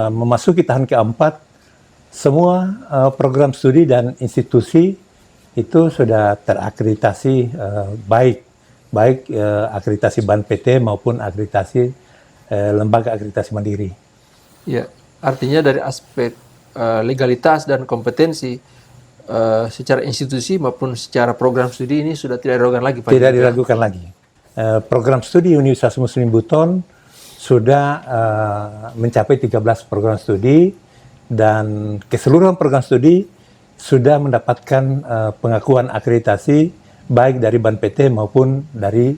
memasuki tahun keempat, semua program studi dan institusi itu sudah terakreditasi baik akreditasi BAN PT maupun akreditasi lembaga akreditasi mandiri. Ya, artinya dari aspek legalitas dan kompetensi secara institusi maupun secara program studi ini sudah tidak diragukan lagi, Pak. Tidak diragukan lagi. Program studi Universitas Muslim Buton sudah mencapai 13 program studi dan keseluruhan program studi sudah mendapatkan pengakuan akreditasi baik dari BAN PT maupun dari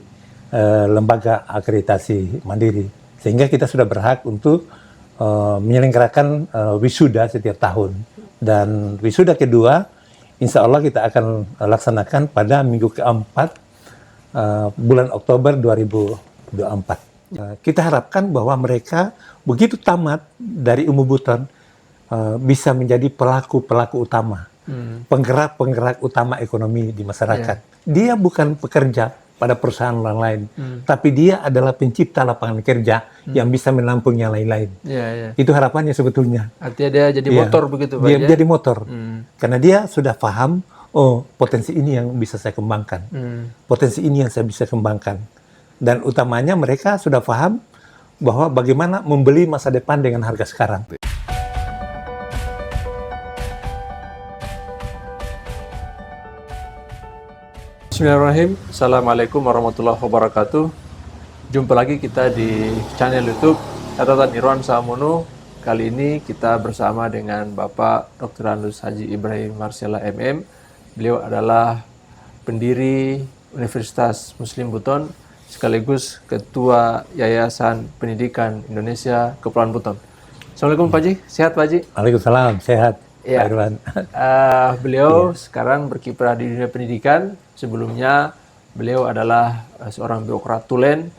lembaga akreditasi mandiri. Sehingga kita sudah berhak untuk menyelenggarakan wisuda setiap tahun. Dan wisuda kedua, insya Allah kita akan laksanakan pada minggu keempat bulan Oktober 2024. Kita harapkan bahwa mereka begitu tamat dari UMU Buton bisa menjadi pelaku-pelaku utama, penggerak-penggerak utama ekonomi di masyarakat. Dia bukan pekerja pada perusahaan orang lain, tapi dia adalah pencipta lapangan kerja yang bisa menampung yang lain-lain. Itu harapannya sebetulnya. Artinya dia jadi motor begitu, Pak? Dia jadi motor, karena dia sudah paham, oh potensi ini yang bisa saya kembangkan, potensi ini yang saya bisa kembangkan. Dan utamanya mereka sudah paham bahwa bagaimana membeli masa depan dengan harga sekarang. Bismillahirrahmanirrahim. Assalamualaikum warahmatullahi wabarakatuh. Jumpa lagi kita di channel YouTube Catatan Irwan Sahamono. Kali ini kita bersama dengan Bapak Dr. Anus Haji Ibrahim Marsela MM. Beliau adalah pendiri Universitas Muslim Buton sekaligus Ketua Yayasan Pendidikan Indonesia Kepulauan Buton. Assalamualaikum Pak Haji, sehat Pak Haji? Waalaikumsalam, sehat Ya. Pak Irwan. Beliau sekarang berkiprah di dunia pendidikan. Sebelumnya beliau adalah seorang birokrat tulen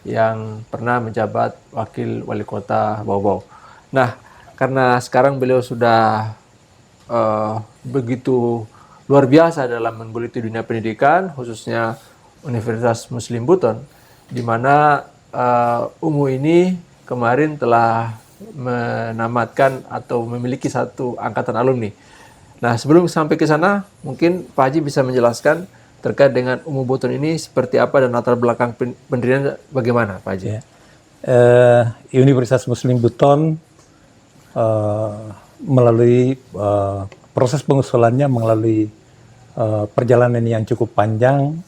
yang pernah menjabat wakil wali kota Bau-Bau. Nah, karena sekarang beliau sudah begitu luar biasa dalam menggeluti dunia pendidikan, khususnya Universitas Muslim Buton, di mana UMU ini kemarin telah menamatkan atau memiliki satu angkatan alumni. Nah, sebelum sampai ke sana, mungkin Pak Haji bisa menjelaskan terkait dengan UMU Buton ini seperti apa dan latar belakang pendirian bagaimana, Pak Haji? Ya. Universitas Muslim Buton melalui proses pengusulannya melalui perjalanan yang cukup panjang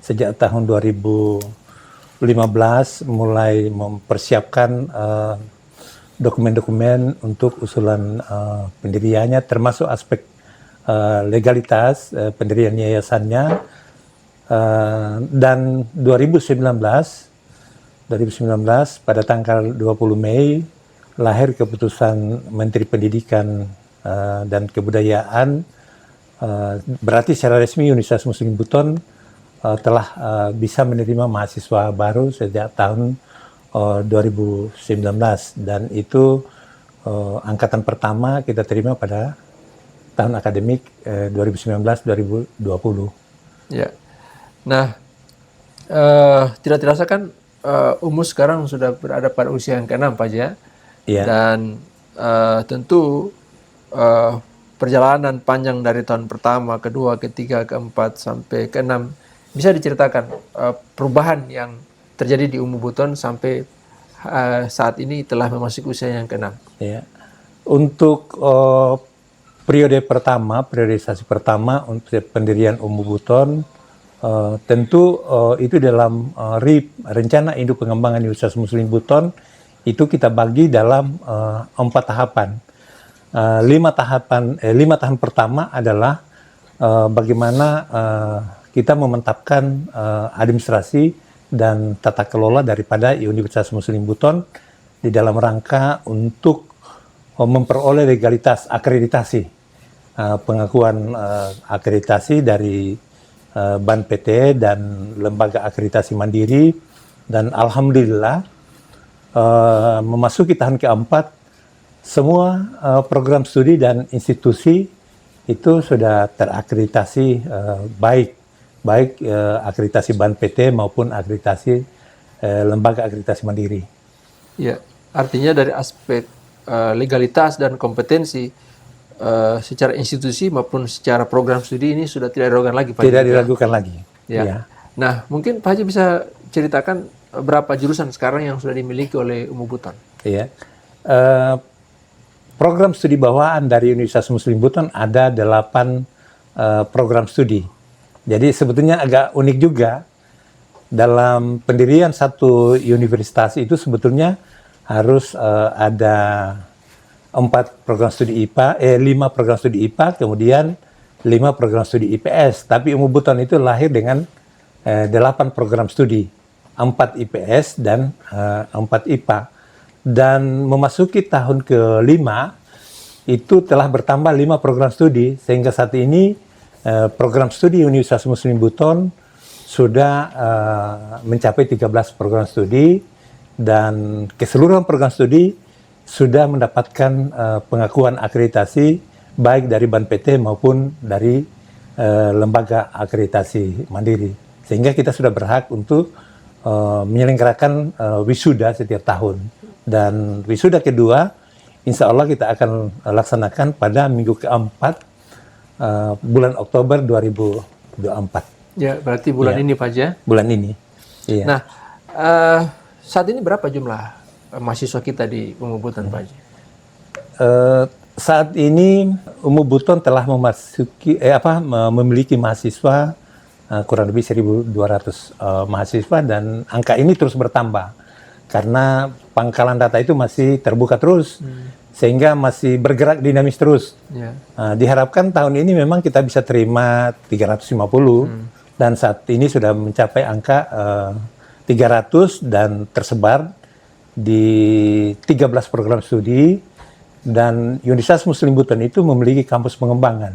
sejak tahun 2015 mulai mempersiapkan dokumen-dokumen untuk usulan pendiriannya, termasuk aspek legalitas pendirian yayasannya, dan 2019 pada tanggal 20 Mei lahir keputusan Menteri Pendidikan dan Kebudayaan. Berarti secara resmi Universitas Muslim Buton telah bisa menerima mahasiswa baru sejak tahun 2019, dan itu angkatan pertama kita terima pada tahun akademik 2019-2020. Ya. Nah, tidak terasa kan UMU sekarang sudah berada pada usia yang ke-6, Pak Haji, ya? Ya. Dan tentu perjalanan panjang dari tahun pertama, kedua, ketiga, keempat, sampai ke-6, bisa diceritakan perubahan yang terjadi di UMU Buton sampai saat ini telah memasuki usia yang ke-6. Ya. Untuk periodisasi pertama untuk pendirian UMU Buton, tentu itu dalam rencana induk pengembangan Universitas Muslim Buton itu kita bagi dalam 4 tahapan. 5 tahun pertama adalah bagaimana kita memantapkan administrasi dan tata kelola daripada Universitas Muslim Buton di dalam rangka untuk memperoleh legalitas akreditasi, pengakuan akreditasi dari BAN PT dan lembaga akreditasi mandiri, dan alhamdulillah memasuki tahun keempat, semua program studi dan institusi itu sudah terakreditasi baik akreditasi BAN PT maupun akreditasi lembaga akreditasi mandiri. Ya, Artinya dari aspek legalitas dan kompetensi secara institusi maupun secara program studi ini sudah tidak diragukan lagi, Pak Haji. Tidak diragukan lagi. Ya. Ya. Nah, mungkin Pak Haji bisa ceritakan berapa jurusan sekarang yang sudah dimiliki oleh UMU Buton? Iya. Program studi bawaan dari Universitas Muslim Buton ada 8 program studi. Jadi sebetulnya agak unik juga, dalam pendirian satu universitas itu sebetulnya harus ada 4 program studi IPA, 5 program studi IPA, kemudian 5 program studi IPS. Tapi UMU Buton itu lahir dengan 8 program studi, 4 IPS dan 4 IPA. Dan memasuki tahun ke-5 itu telah bertambah 5 program studi, sehingga saat ini program studi Universitas Muslim Buton sudah mencapai 13 program studi, dan keseluruhan program studi sudah mendapatkan pengakuan akreditasi baik dari BANPT maupun dari lembaga akreditasi mandiri, sehingga kita sudah berhak untuk menyelenggarakan wisuda setiap tahun. Dan wisuda kedua insya Allah kita akan laksanakan pada minggu keempat bulan Oktober 2024. Ya, berarti bulan ini Pak Haji ya? Bulan ini. Iya. Nah, saat ini berapa jumlah mahasiswa kita di UMU Buton, Pak Haji? Saat ini UMU Buton telah memiliki mahasiswa kurang lebih 1.200 mahasiswa, dan angka ini terus bertambah karena pangkalan data itu masih terbuka terus, sehingga masih bergerak dinamis terus. Ya. Diharapkan tahun ini memang kita bisa terima 350, dan saat ini sudah mencapai angka 300 dan tersebar di 13 program studi. Dan Universitas Muslim Buton itu memiliki kampus pengembangan.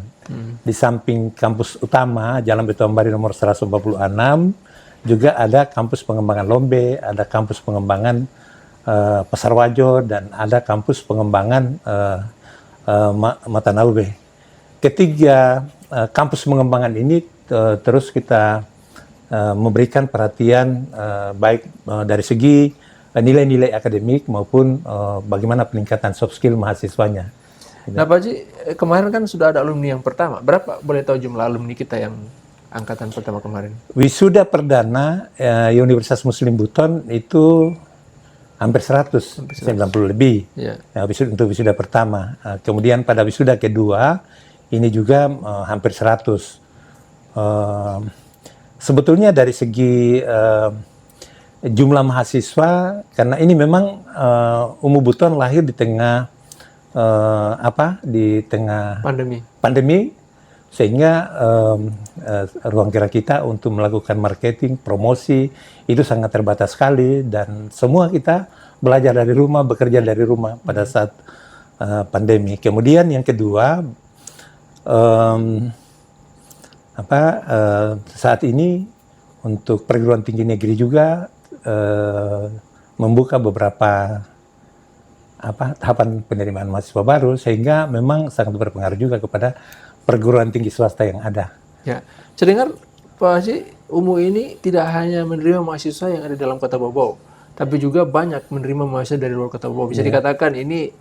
Di samping kampus utama Jalan Betuambari nomor 146, juga ada kampus pengembangan Lombe, ada kampus pengembangan Pasar Wajo, dan ada kampus pengembangan Matanaube. Ketiga kampus pengembangan ini terus kita memberikan perhatian baik dari segi nilai-nilai akademik maupun bagaimana peningkatan soft skill mahasiswanya. Nah Pak Haji, kemarin kan sudah ada alumni yang pertama. Berapa boleh tahu jumlah alumni kita yang angkatan pertama kemarin? Wisuda perdana Universitas Muslim Buton itu hampir 100, 90 lebih. Ya. Untuk wisuda pertama. Kemudian pada wisuda kedua ini juga hampir 100. Sebetulnya dari segi jumlah mahasiswa, karena ini memang UMU Buton lahir di tengah di tengah pandemi, sehingga ruang gerak kita untuk melakukan marketing, promosi itu sangat terbatas sekali, dan semua kita belajar dari rumah, bekerja dari rumah pada saat pandemi. Kemudian yang kedua, saat ini untuk perguruan tinggi negeri juga membuka beberapa tahapan penerimaan mahasiswa baru, sehingga memang sangat berpengaruh juga kepada perguruan tinggi swasta yang ada. Ya, saya dengar Pak Haji, UMU ini tidak hanya menerima mahasiswa yang ada di dalam Kota Bau-Bau, tapi juga banyak menerima mahasiswa dari luar Kota Bau. Bisa dikatakan ini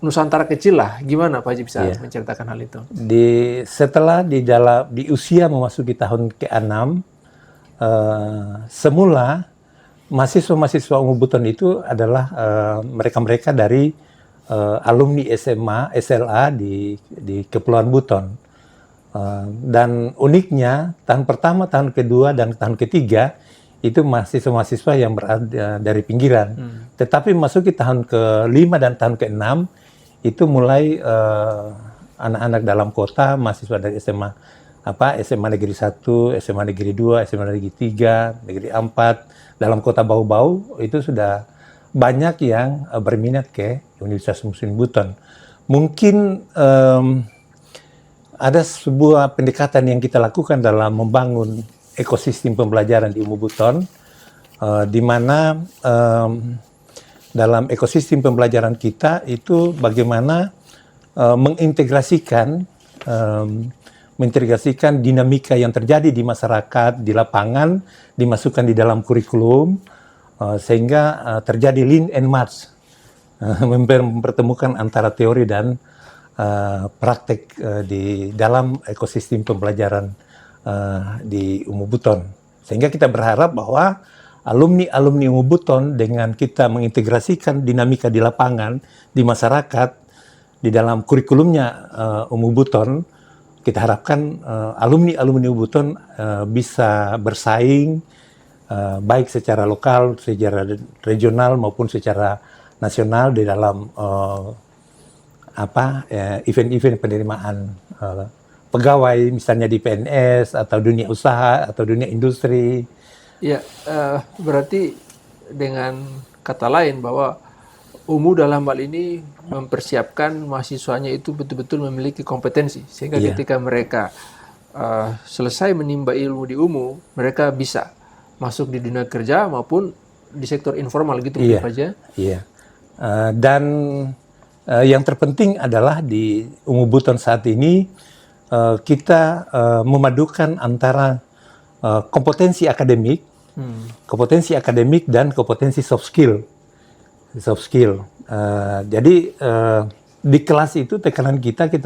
Nusantara kecil lah. Gimana Pak Haji bisa menceritakan hal itu? Setelah di usia memasuki tahun ke-6, semula mahasiswa-mahasiswa UMU Buton itu adalah mereka-mereka dari alumni SMA, SLA di Kepulauan Buton. Dan uniknya, tahun pertama, tahun kedua, dan tahun ketiga itu mahasiswa-mahasiswa yang berada dari pinggiran. Tetapi masuki tahun ke-5 dan tahun ke-6 itu mulai anak-anak dalam kota, mahasiswa dari SMA Negeri 1, SMA Negeri 2, SMA Negeri 3, Negeri 4, dalam kota Bau-Bau itu sudah banyak yang berminat ke Universitas Muslim Buton. Mungkin ada sebuah pendekatan yang kita lakukan dalam membangun ekosistem pembelajaran di UMU Buton, di mana dalam ekosistem pembelajaran kita itu bagaimana mengintegrasikan dinamika yang terjadi di masyarakat, di lapangan, dimasukkan di dalam kurikulum, sehingga terjadi learn and match, mempertemukan antara teori dan praktek di dalam ekosistem pembelajaran di Umu Buton. Sehingga kita berharap bahwa alumni-alumni Umu Buton dengan kita mengintegrasikan dinamika di lapangan, di masyarakat, di dalam kurikulumnya Umu Buton, kita harapkan alumni-alumni Umu Buton bisa bersaing baik secara lokal, secara regional maupun secara nasional di dalam event-event penerimaan pegawai, misalnya di PNS atau dunia usaha atau dunia industri. Ya, berarti dengan kata lain bahwa UMU dalam hal ini mempersiapkan mahasiswanya itu betul-betul memiliki kompetensi, sehingga ketika mereka selesai menimba ilmu di UMU, mereka bisa masuk di dunia kerja maupun di sektor informal gitu, Pak Haji. Iya. Dan yang terpenting adalah di Umu Buton saat ini kita memadukan antara kompetensi akademik, dan kompetensi soft skill. Jadi di kelas itu tekanan kita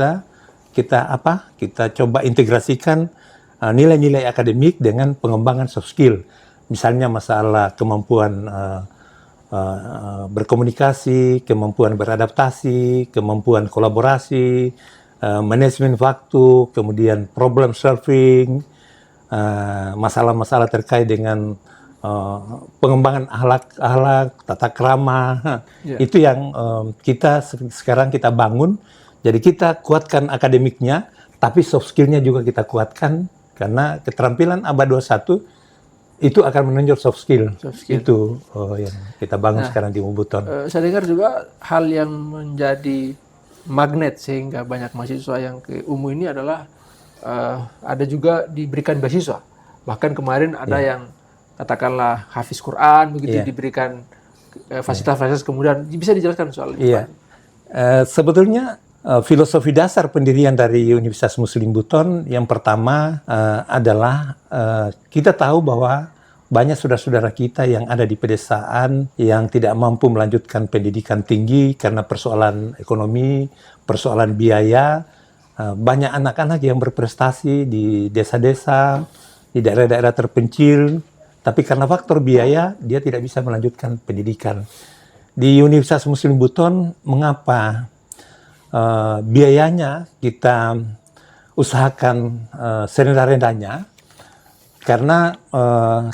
coba integrasikan nilai-nilai akademik dengan pengembangan soft skill. Misalnya masalah kemampuan berkomunikasi, kemampuan beradaptasi, kemampuan kolaborasi, manajemen waktu, kemudian problem solving, masalah-masalah terkait dengan pengembangan akhlak, tata krama. Itu yang sekarang kita bangun. Jadi kita kuatkan akademiknya, tapi soft skill-nya juga kita kuatkan, karena keterampilan abad 21 itu akan menonjol soft skill. Itu yang kita bangun sekarang di Umu Buton. Saya dengar juga hal yang menjadi magnet sehingga banyak mahasiswa yang ke UMU ini adalah ada juga diberikan beasiswa. Bahkan kemarin ada yang katakanlah hafiz Quran begitu diberikan fasilitas-fasilitas. Kemudian bisa dijelaskan soal itu? Sebetulnya filosofi dasar pendirian dari Universitas Muslim Buton yang pertama adalah kita tahu bahwa banyak saudara-saudara kita yang ada di pedesaan yang tidak mampu melanjutkan pendidikan tinggi karena persoalan ekonomi, persoalan biaya. Banyak anak-anak yang berprestasi di desa-desa, di daerah-daerah terpencil, tapi karena faktor biaya dia tidak bisa melanjutkan pendidikan. Di Universitas Muslim Buton, mengapa biayanya kita usahakan serendah-rendahnya? Karena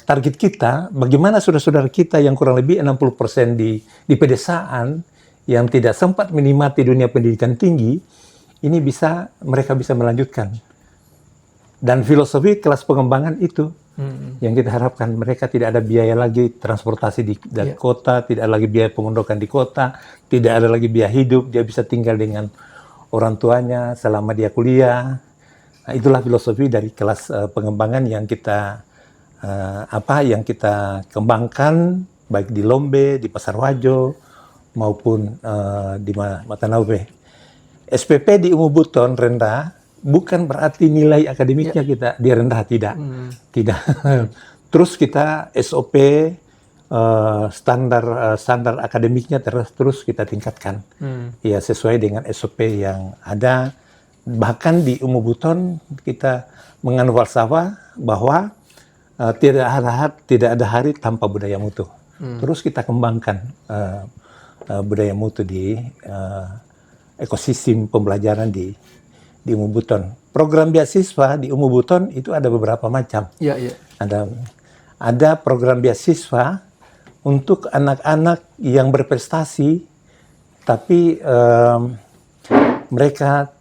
target kita, bagaimana saudara-saudara kita yang kurang lebih 60% di pedesaan yang tidak sempat menikmati dunia pendidikan tinggi, ini mereka bisa melanjutkan. Dan filosofi kelas pengembangan itu yang kita harapkan. Mereka tidak ada biaya lagi transportasi dari kota, tidak ada lagi biaya pemondokan di kota, tidak ada lagi biaya hidup, dia bisa tinggal dengan orang tuanya selama dia kuliah. Nah, itulah filosofi dari kelas pengembangan yang kita kembangkan baik di Lombe, di Pasar Wajo maupun di Matanaube. SPP di Umu Buton rendah bukan berarti nilai akademiknya kita dia rendah, tidak. Terus kita SOP standar akademiknya terus kita tingkatkan. Ya sesuai dengan SOP yang ada. Bahkan di Umu Buton kita menganut falsafah bahwa tidak ada hari tanpa budaya mutu. Terus kita kembangkan budaya mutu di ekosistem pembelajaran di Umu Buton. Program beasiswa di Umu Buton itu ada beberapa macam. Ada program beasiswa untuk anak-anak yang berprestasi, tapi mereka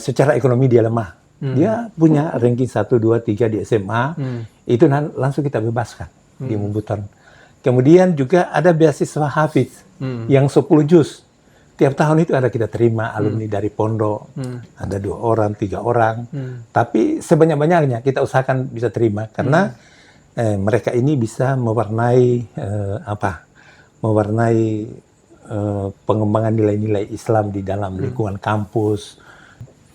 secara ekonomi dia lemah. Dia punya ranking 1, 2, 3 di SMA, itu langsung kita bebaskan di Umu Buton. Kemudian juga ada beasiswa hafiz yang 10 juz. Tiap tahun itu ada kita terima alumni dari pondok, ada 2 orang, 3 orang. Tapi sebanyak-banyaknya kita usahakan bisa terima, karena mereka ini bisa mewarnai pengembangan nilai-nilai Islam di dalam lingkungan kampus.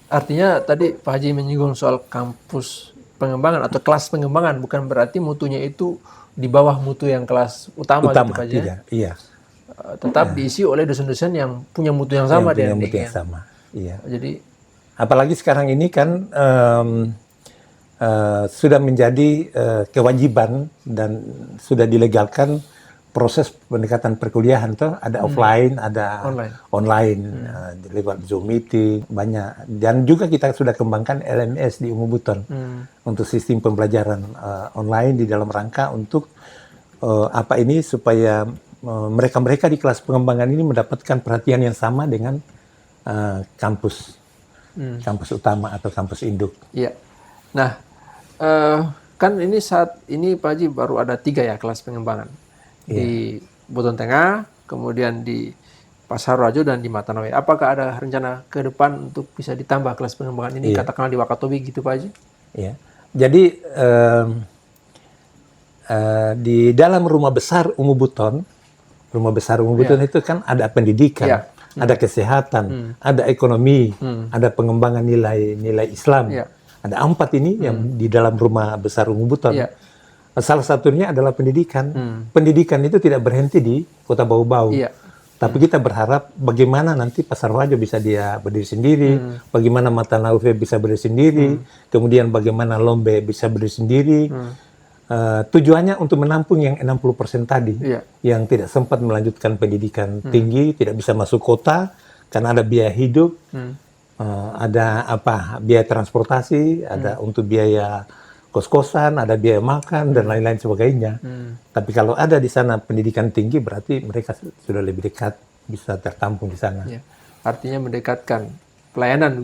Artinya tadi Pak Haji menyinggung soal kampus pengembangan atau kelas pengembangan, bukan berarti mutunya itu di bawah mutu yang kelas utama gitu Pak Haji, ya? tidak, iya. Tetap diisi oleh dosen-dosen yang punya mutu yang sama Yang punya dengan mutu yang DIN. sama, iya. Jadi Apalagi sekarang ini kan sudah menjadi kewajiban dan sudah dilegalkan proses pendekatan perkuliahan tuh ada offline, ada online, lewat Zoom meeting banyak, dan juga kita sudah kembangkan LMS di Umu Buton untuk sistem pembelajaran online di dalam rangka untuk supaya mereka-mereka di kelas pengembangan ini mendapatkan perhatian yang sama dengan kampus utama atau kampus induk. Iya. Nah, kan ini saat ini Pak Haji baru ada 3 ya kelas pengembangan. Di Buton Tengah, kemudian di Pasar Rajo, dan di Matanawe. Apakah ada rencana ke depan untuk bisa ditambah kelas pengembangan ini, katakanlah di Wakatobi gitu Pak Haji? Iya. Jadi di dalam rumah besar Umu Buton itu kan ada pendidikan, ada kesehatan, ada ekonomi, ada pengembangan nilai Islam. Ada 4 ini yang di dalam rumah besar Umu Buton. Salah satunya adalah pendidikan. Pendidikan itu tidak berhenti di Kota Bau-Bau. Tapi kita berharap bagaimana nanti Pasar Rajo bisa dia berdiri sendiri, bagaimana Matanawe bisa berdiri sendiri, kemudian bagaimana Lombe bisa berdiri sendiri. Tujuannya untuk menampung yang 60% tadi, yang tidak sempat melanjutkan pendidikan tinggi, tidak bisa masuk kota karena ada biaya hidup, ada biaya transportasi, ada untuk biaya kos-kosan, ada biaya makan, dan lain-lain sebagainya. Tapi kalau ada di sana pendidikan tinggi, berarti mereka sudah lebih dekat, bisa tertampung di sana. Artinya mendekatkan pelayanan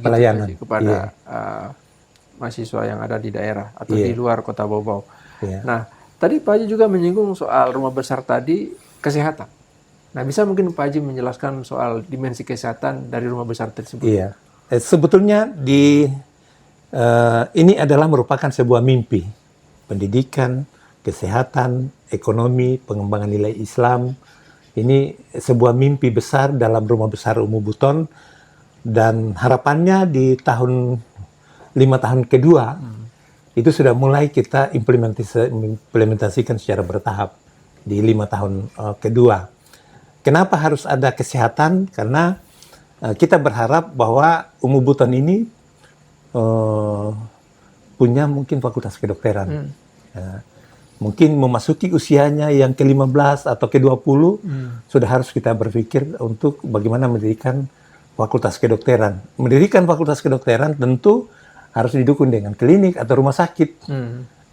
kepada mahasiswa yang ada di daerah atau di luar Kota Bau-Bau. Nah, tadi Pak Haji juga menyinggung soal rumah besar tadi, kesehatan. Nah, bisa mungkin Pak Haji menjelaskan soal dimensi kesehatan dari rumah besar tersebut? Iya. Sebetulnya ini adalah merupakan sebuah mimpi. Pendidikan, kesehatan, ekonomi, pengembangan nilai Islam. Ini sebuah mimpi besar dalam rumah besar Umu Buton. Dan harapannya di 5 tahun kedua, itu sudah mulai kita implementasikan secara bertahap di 5 tahun kedua. Kenapa harus ada kesehatan? Karena kita berharap bahwa Umu Buton ini punya mungkin fakultas kedokteran. Mungkin memasuki usianya yang ke-15 atau ke-20, sudah harus kita berpikir untuk bagaimana mendirikan fakultas kedokteran. Mendirikan fakultas kedokteran tentu harus didukung dengan klinik atau rumah sakit.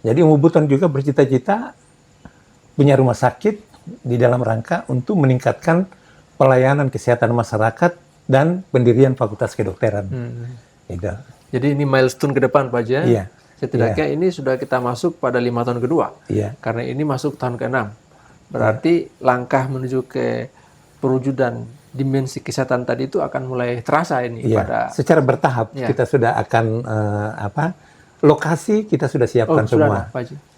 Jadi Umu Buton juga bercita-cita punya rumah sakit di dalam rangka untuk meningkatkan pelayanan kesehatan masyarakat dan pendirian fakultas kedokteran. Gitu. Jadi ini milestone ke depan Pak Haji. Setidaknya ini sudah kita masuk pada 5 tahun kedua. Karena ini masuk tahun ke-6. Berarti langkah menuju ke perwujudan dimensi kesehatan tadi itu akan mulai terasa ini pada secara bertahap. Kita sudah akan lokasi kita sudah siapkan semua.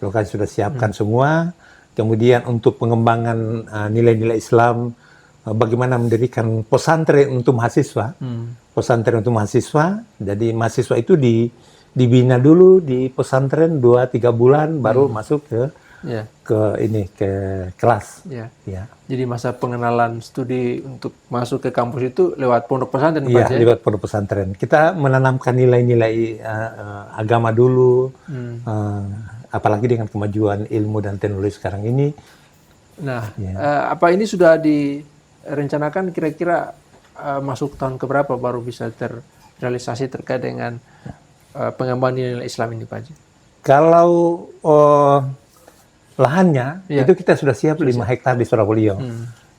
Lokasi sudah siapkan semua. Kemudian untuk pengembangan nilai-nilai Islam, bagaimana mendirikan pesantren untuk mahasiswa. Pesantren untuk mahasiswa. Jadi mahasiswa itu dibina dulu di pesantren 2-3 bulan baru masuk ke kelas. Jadi masa pengenalan studi untuk masuk ke kampus itu lewat pondok pesantren. Lewat pondok pesantren. Kita menanamkan nilai-nilai agama dulu, apalagi dengan kemajuan ilmu dan teknologi sekarang ini. Nah, apa ini sudah direncanakan kira-kira masuk tahun keberapa baru bisa terrealisasi terkait dengan pengembangan nilai Islam ini Pak Haji? Kalau lahannya itu kita sudah siap 5 hektar di Surabaya.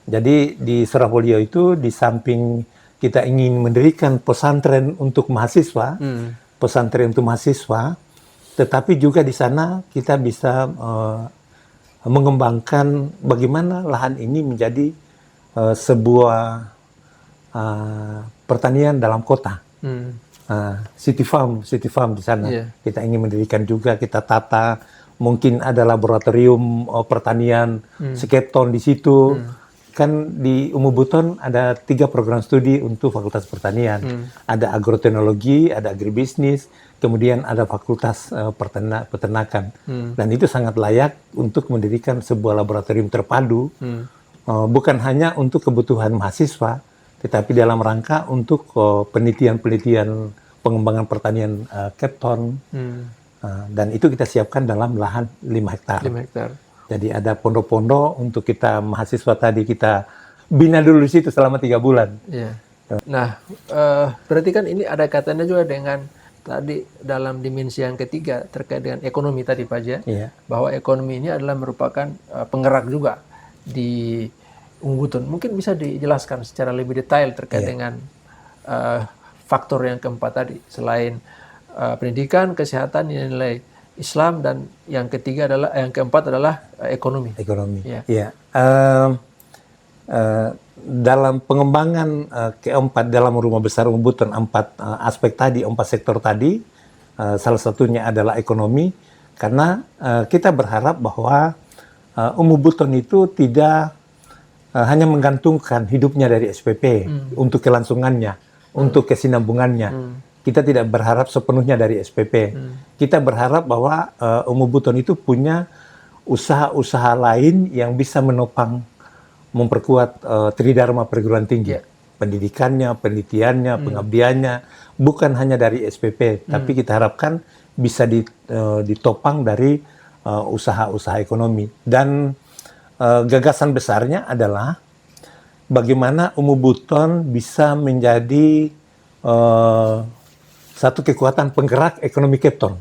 Jadi di Surabaya itu di samping kita ingin mendirikan pesantren untuk mahasiswa, tetapi juga di sana kita bisa mengembangkan bagaimana lahan ini menjadi sebuah pertanian dalam kota. City farm di sana. Kita ingin mendirikan juga, kita tata, mungkin ada laboratorium pertanian skepton di situ. kan di UMU Buton ada 3 program studi untuk Fakultas Pertanian. Ada agroteknologi, ada agribisnis, kemudian ada Fakultas Peternakan. Dan itu sangat layak untuk mendirikan sebuah laboratorium terpadu, bukan hanya untuk kebutuhan mahasiswa, tetapi dalam rangka untuk penelitian-penelitian pengembangan pertanian keton. Dan itu kita siapkan dalam lahan 5 hektar. 5 hektar. Jadi ada pondok-pondok untuk kita mahasiswa tadi kita bina dulu di situ selama 3 bulan. Ya. Nah, berarti kan ini ada kaitannya juga dengan tadi dalam dimensi yang ketiga terkait dengan ekonomi tadi Pak Haji, Iya. bahwa ekonomi ini adalah merupakan penggerak juga di UMU Buton. Mungkin bisa dijelaskan secara lebih detail terkait dengan faktor yang keempat tadi, selain pendidikan, kesehatan, nilai Islam, dan yang keempat adalah ekonomi. Ekonomi. Ya. Ya. Dalam pengembangan keempat dalam rumah besar UMU Buton, 4 aspek tadi, 4 sektor tadi, salah satunya adalah ekonomi, karena kita berharap bahwa UMU Buton itu tidak hanya menggantungkan hidupnya dari SPP untuk kelangsungannya, untuk kesinambungannya. Kita tidak berharap sepenuhnya dari SPP. Kita berharap bahwa UMU Buton itu punya usaha-usaha lain yang bisa menopang, memperkuat tridharma perguruan tinggi. Pendidikannya, penelitiannya, pengabdiannya, bukan hanya dari SPP, tapi kita harapkan bisa ditopang dari usaha-usaha ekonomi. Dan gagasan besarnya adalah bagaimana UMU Buton bisa menjadi satu kekuatan penggerak ekonomi keton.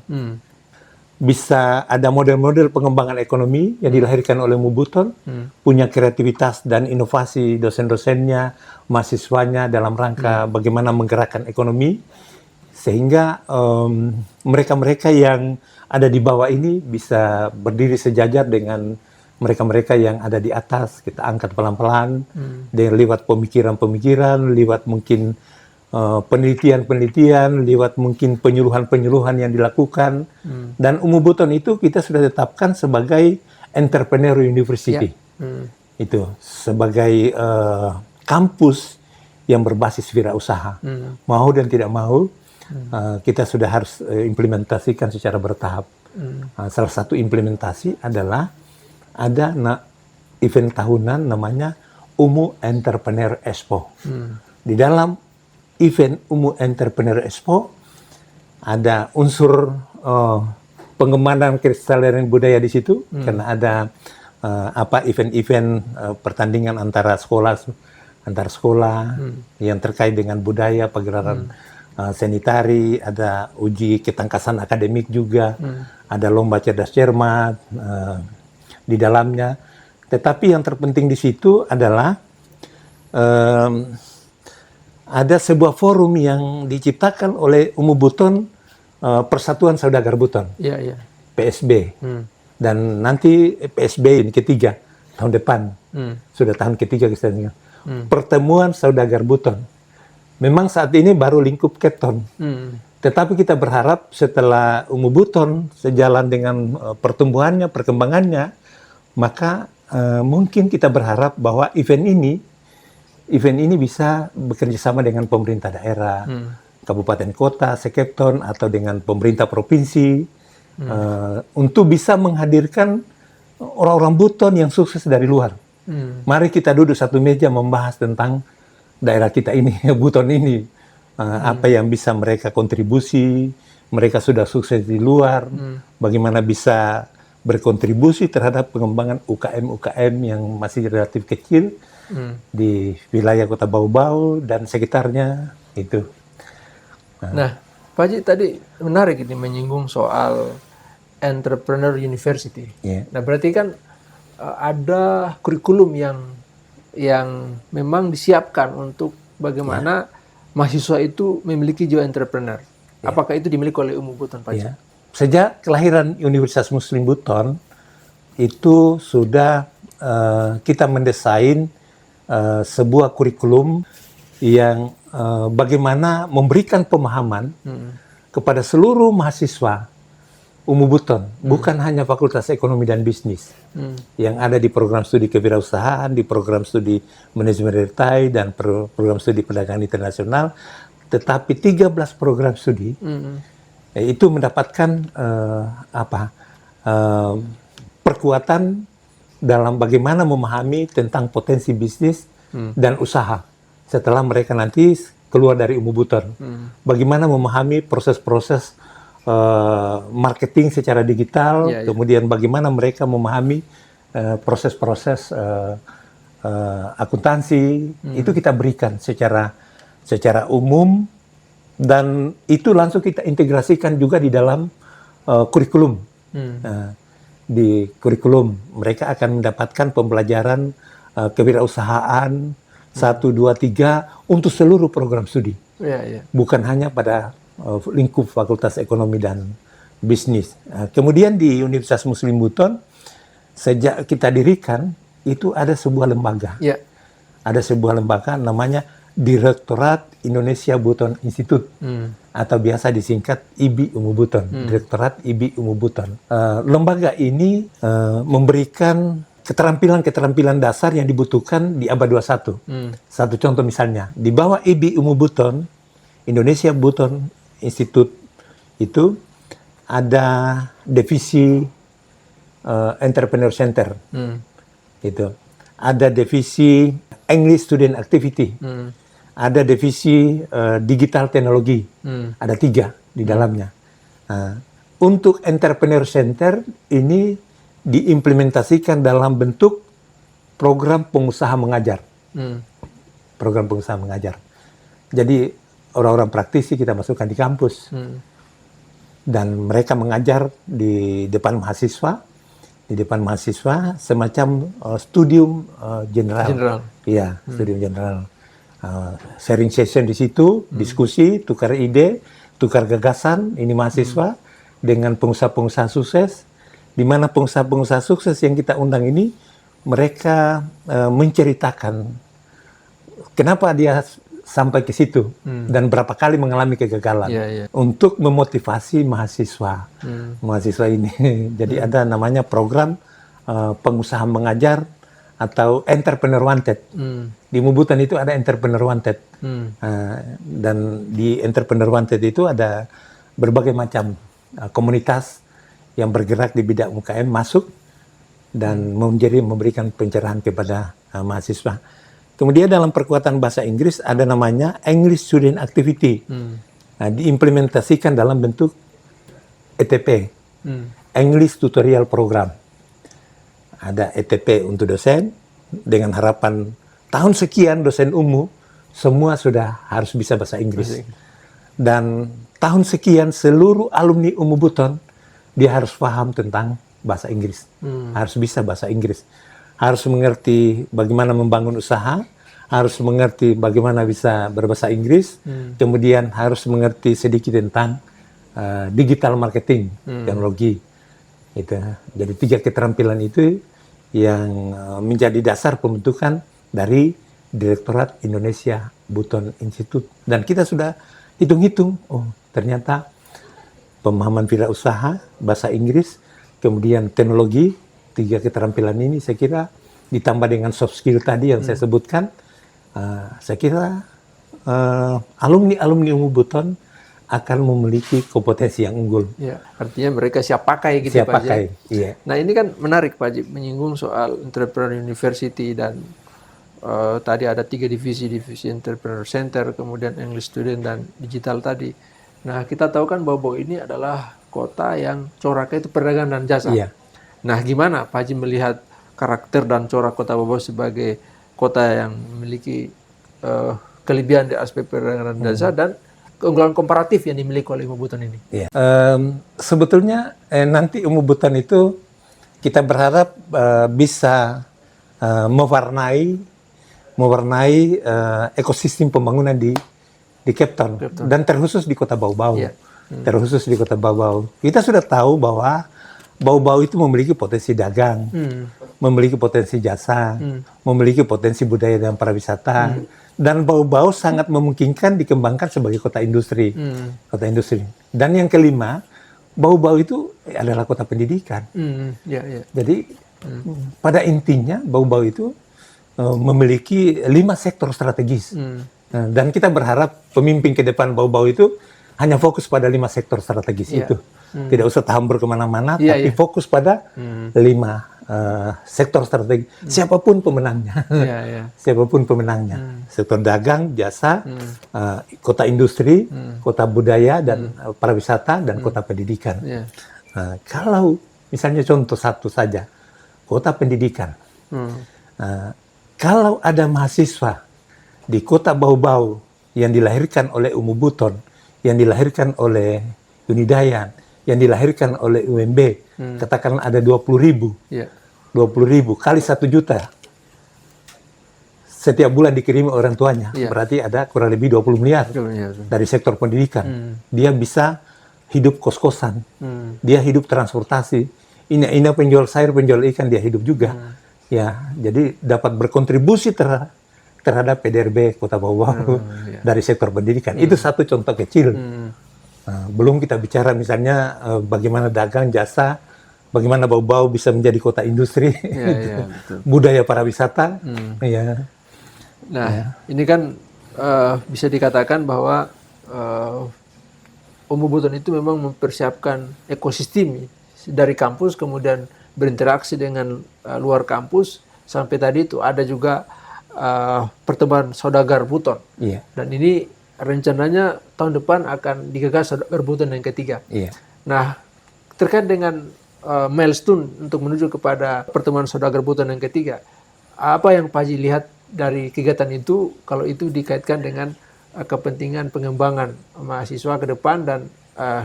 Bisa ada model-model pengembangan ekonomi yang dilahirkan oleh UMU Buton, punya kreativitas dan inovasi dosen-dosennya, mahasiswanya dalam rangka bagaimana menggerakkan ekonomi, sehingga mereka-mereka yang ada di bawah ini bisa berdiri sejajar dengan mereka-mereka yang ada di atas. Kita angkat pelan-pelan, dengan lewat pemikiran-pemikiran, lewat mungkin penelitian-penelitian, lewat mungkin penyuluhan-penyuluhan yang dilakukan. Dan UMU Buton itu kita sudah tetapkan sebagai entrepreneur university. Itu sebagai kampus yang berbasis wirausaha. Mau dan tidak mau, kita sudah harus implementasikan secara bertahap. Salah satu implementasi adalah ada event tahunan namanya UMU Entrepreneur Expo. Di dalam event UMU Entrepreneur Expo ada unsur pengembangan kelestarian budaya di situ, karena ada event-event pertandingan antara sekolah yang terkait dengan budaya, pagelaran seni-tari, ada uji ketangkasan akademik juga, ada lomba cerdas cermat di dalamnya. Tetapi yang terpenting di situ adalah ada sebuah forum yang diciptakan oleh UMU Buton, Persatuan Saudagar Buton, PSB. Dan nanti PSB ini ketiga, tahun depan. Sudah tahun ketiga kita dengar. Pertemuan Saudagar Buton. Memang saat ini baru lingkup keton. Tetapi kita berharap setelah UMU Buton sejalan dengan pertumbuhannya, perkembangannya, maka mungkin kita berharap bahwa event ini bisa bekerja sama dengan pemerintah daerah, kabupaten kota, sekepton, atau dengan pemerintah provinsi, untuk bisa menghadirkan orang-orang Buton yang sukses dari luar. Mari kita duduk satu meja membahas tentang daerah kita ini, Buton ini, apa yang bisa mereka kontribusi, mereka sudah sukses di luar, bagaimana bisa berkontribusi terhadap pengembangan UKM-UKM yang masih relatif kecil, di wilayah Kota Bau-Bau dan sekitarnya itu. Nah, Pak Haji tadi menarik ini menyinggung soal Entrepreneur University. Nah, berarti kan ada kurikulum yang memang disiapkan untuk bagaimana mahasiswa itu memiliki jiwa entrepreneur. Apakah itu dimiliki oleh UMU Buton, Pak Haji? Sejak kelahiran Universitas Muslim Buton itu sudah kita mendesain sebuah kurikulum yang bagaimana memberikan pemahaman kepada seluruh mahasiswa Umum Buton, bukan hanya Fakultas Ekonomi dan Bisnis yang ada di program studi kewirausahaan, di program studi manajemen real dan program studi perdagangan internasional, tetapi 13 program studi itu mendapatkan perkuatan dalam bagaimana memahami tentang potensi bisnis dan usaha setelah mereka nanti keluar dari Umum Buton. Bagaimana memahami proses-proses marketing secara digital, kemudian bagaimana mereka memahami proses-proses akuntansi, itu kita berikan secara umum, dan itu langsung kita integrasikan juga di dalam kurikulum. Di kurikulum mereka akan mendapatkan pembelajaran kewirausahaan 1, 2, 3 untuk seluruh program studi, bukan hanya pada lingkup Fakultas Ekonomi dan Bisnis. Kemudian di Universitas Muslim Buton, sejak kita dirikan, itu ada sebuah lembaga. Ada sebuah lembaga namanya Direktorat Indonesia Buton Institute, atau biasa disingkat IBI Umum Buton, Direktorat IBI Umum Buton. Lembaga ini memberikan keterampilan-keterampilan dasar yang dibutuhkan di abad 21. Satu contoh misalnya, di bawah IBI Umum Buton, Indonesia Buton Institute itu ada divisi Entrepreneur Center, gitu. Ada divisi English Student Activity, ada divisi Digital Teknologi, ada 3 di dalamnya. Untuk Entrepreneur Center ini diimplementasikan dalam bentuk program pengusaha mengajar, program pengusaha mengajar. Jadi orang-orang praktisi kita masukkan di kampus, dan mereka mengajar di depan mahasiswa, semacam studium general. Iya, studium general. Sharing session di situ, diskusi, tukar ide, tukar gagasan. Ini mahasiswa dengan pengusaha-pengusaha sukses, di mana pengusaha-pengusaha sukses yang kita undang ini, mereka menceritakan kenapa dia sampai ke situ dan berapa kali mengalami kegagalan untuk memotivasi mahasiswa ini. Jadi ada namanya program pengusaha mengajar atau Entrepreneur Wanted. Di Umum Buton itu ada Entrepreneur Wanted, dan di Entrepreneur Wanted itu ada berbagai macam komunitas yang bergerak di bidang UKM masuk dan memberikan pencerahan kepada mahasiswa. Kemudian dalam perkuatan bahasa Inggris ada namanya English Student Activity. Diimplementasikan dalam bentuk ETP, English Tutorial Program. Ada ETP untuk dosen, dengan harapan tahun sekian dosen umum semua sudah harus bisa bahasa Inggris. Dan tahun sekian seluruh alumni Umum Buton dia harus paham tentang bahasa Inggris, harus bisa bahasa Inggris. Harus mengerti bagaimana membangun usaha, harus mengerti bagaimana bisa berbahasa Inggris, kemudian harus mengerti sedikit tentang digital marketing, teknologi. Itu. Jadi 3 keterampilan itu yang menjadi dasar pembentukan dari Direktorat Indonesia Buton Institute. Dan kita sudah hitung-hitung, oh ternyata pemahaman wirausaha, bahasa Inggris, kemudian teknologi, 3 keterampilan ini saya kira ditambah dengan soft skill tadi yang saya sebutkan, saya kira alumni Umum Buton akan memiliki kompetensi yang unggul. Ya, artinya mereka siap pakai gitu siap Pak pakai, Haji. iya. Nah ini kan menarik Pak Haji, menyinggung soal Entrepreneur University dan tadi ada 3 divisi Entrepreneur Center, kemudian English Student dan Digital tadi. Nah kita tahu kan bahwa ini adalah kota yang coraknya itu perdagangan dan jasa. Iya. Nah, gimana Pak Haji melihat karakter dan corak Kota Bau sebagai kota yang memiliki kelebihan di aspek perdagangan dan jasa dan keunggulan komparatif yang dimiliki oleh Umum Buton ini? Iya. Sebetulnya nanti Umum Buton itu kita berharap bisa mewarnai ekosistem pembangunan di Cape Town dan terkhusus di Kota Bau-Bau. Terkhusus di Kota Bau-Bau. Kita sudah tahu bahwa Bau-Bau itu memiliki potensi dagang, memiliki potensi jasa, memiliki potensi budaya dan pariwisata, dan Bau-Bau sangat memungkinkan dikembangkan sebagai kota industri. Kota industri. Dan yang kelima, Bau-Bau itu adalah kota pendidikan. Ya, ya. Jadi pada intinya Bau-Bau itu memiliki 5 sektor strategis. Dan kita berharap pemimpin ke depan Bau-Bau itu hanya fokus pada 5 sektor strategis itu. Tidak usah tahambur kemana-mana, tapi fokus pada 5 sektor strategi. Siapapun pemenangnya. Siapapun pemenangnya. Sektor dagang, jasa, kota industri, kota budaya dan pariwisata, dan kota pendidikan. Kalau misalnya contoh satu saja, kota pendidikan. Kalau ada mahasiswa di kota Bau-Bau yang dilahirkan oleh Umu Buton, yang dilahirkan oleh Unidayan, yang dilahirkan oleh UMB, katakanlah ada 20.000, 20.000 kali 1 juta setiap bulan dikirimi orang tuanya, berarti ada kurang lebih 20 miliar dari sektor pendidikan. Dia bisa hidup kos-kosan, dia hidup transportasi, ini penjual sayur, penjual ikan, dia hidup juga. Ya, jadi dapat berkontribusi terhadap PDRB Kota Bau-Bau dari sektor pendidikan. Itu satu contoh kecil. Belum kita bicara misalnya bagaimana dagang, jasa, bagaimana Bau-Bau bisa menjadi kota industri, budaya pariwisata. Ini kan bisa dikatakan bahwa Umu Buton itu memang mempersiapkan ekosistem dari kampus, kemudian berinteraksi dengan luar kampus, sampai tadi itu ada juga pertemuan saudagar Buton. Dan ini rencananya tahun depan akan digagas saudagar Buton yang ketiga. Nah, terkait dengan milestone untuk menuju kepada pertemuan saudagar Buton yang ketiga, apa yang Pak Haji lihat dari kegiatan itu, kalau itu dikaitkan dengan kepentingan pengembangan mahasiswa ke depan dan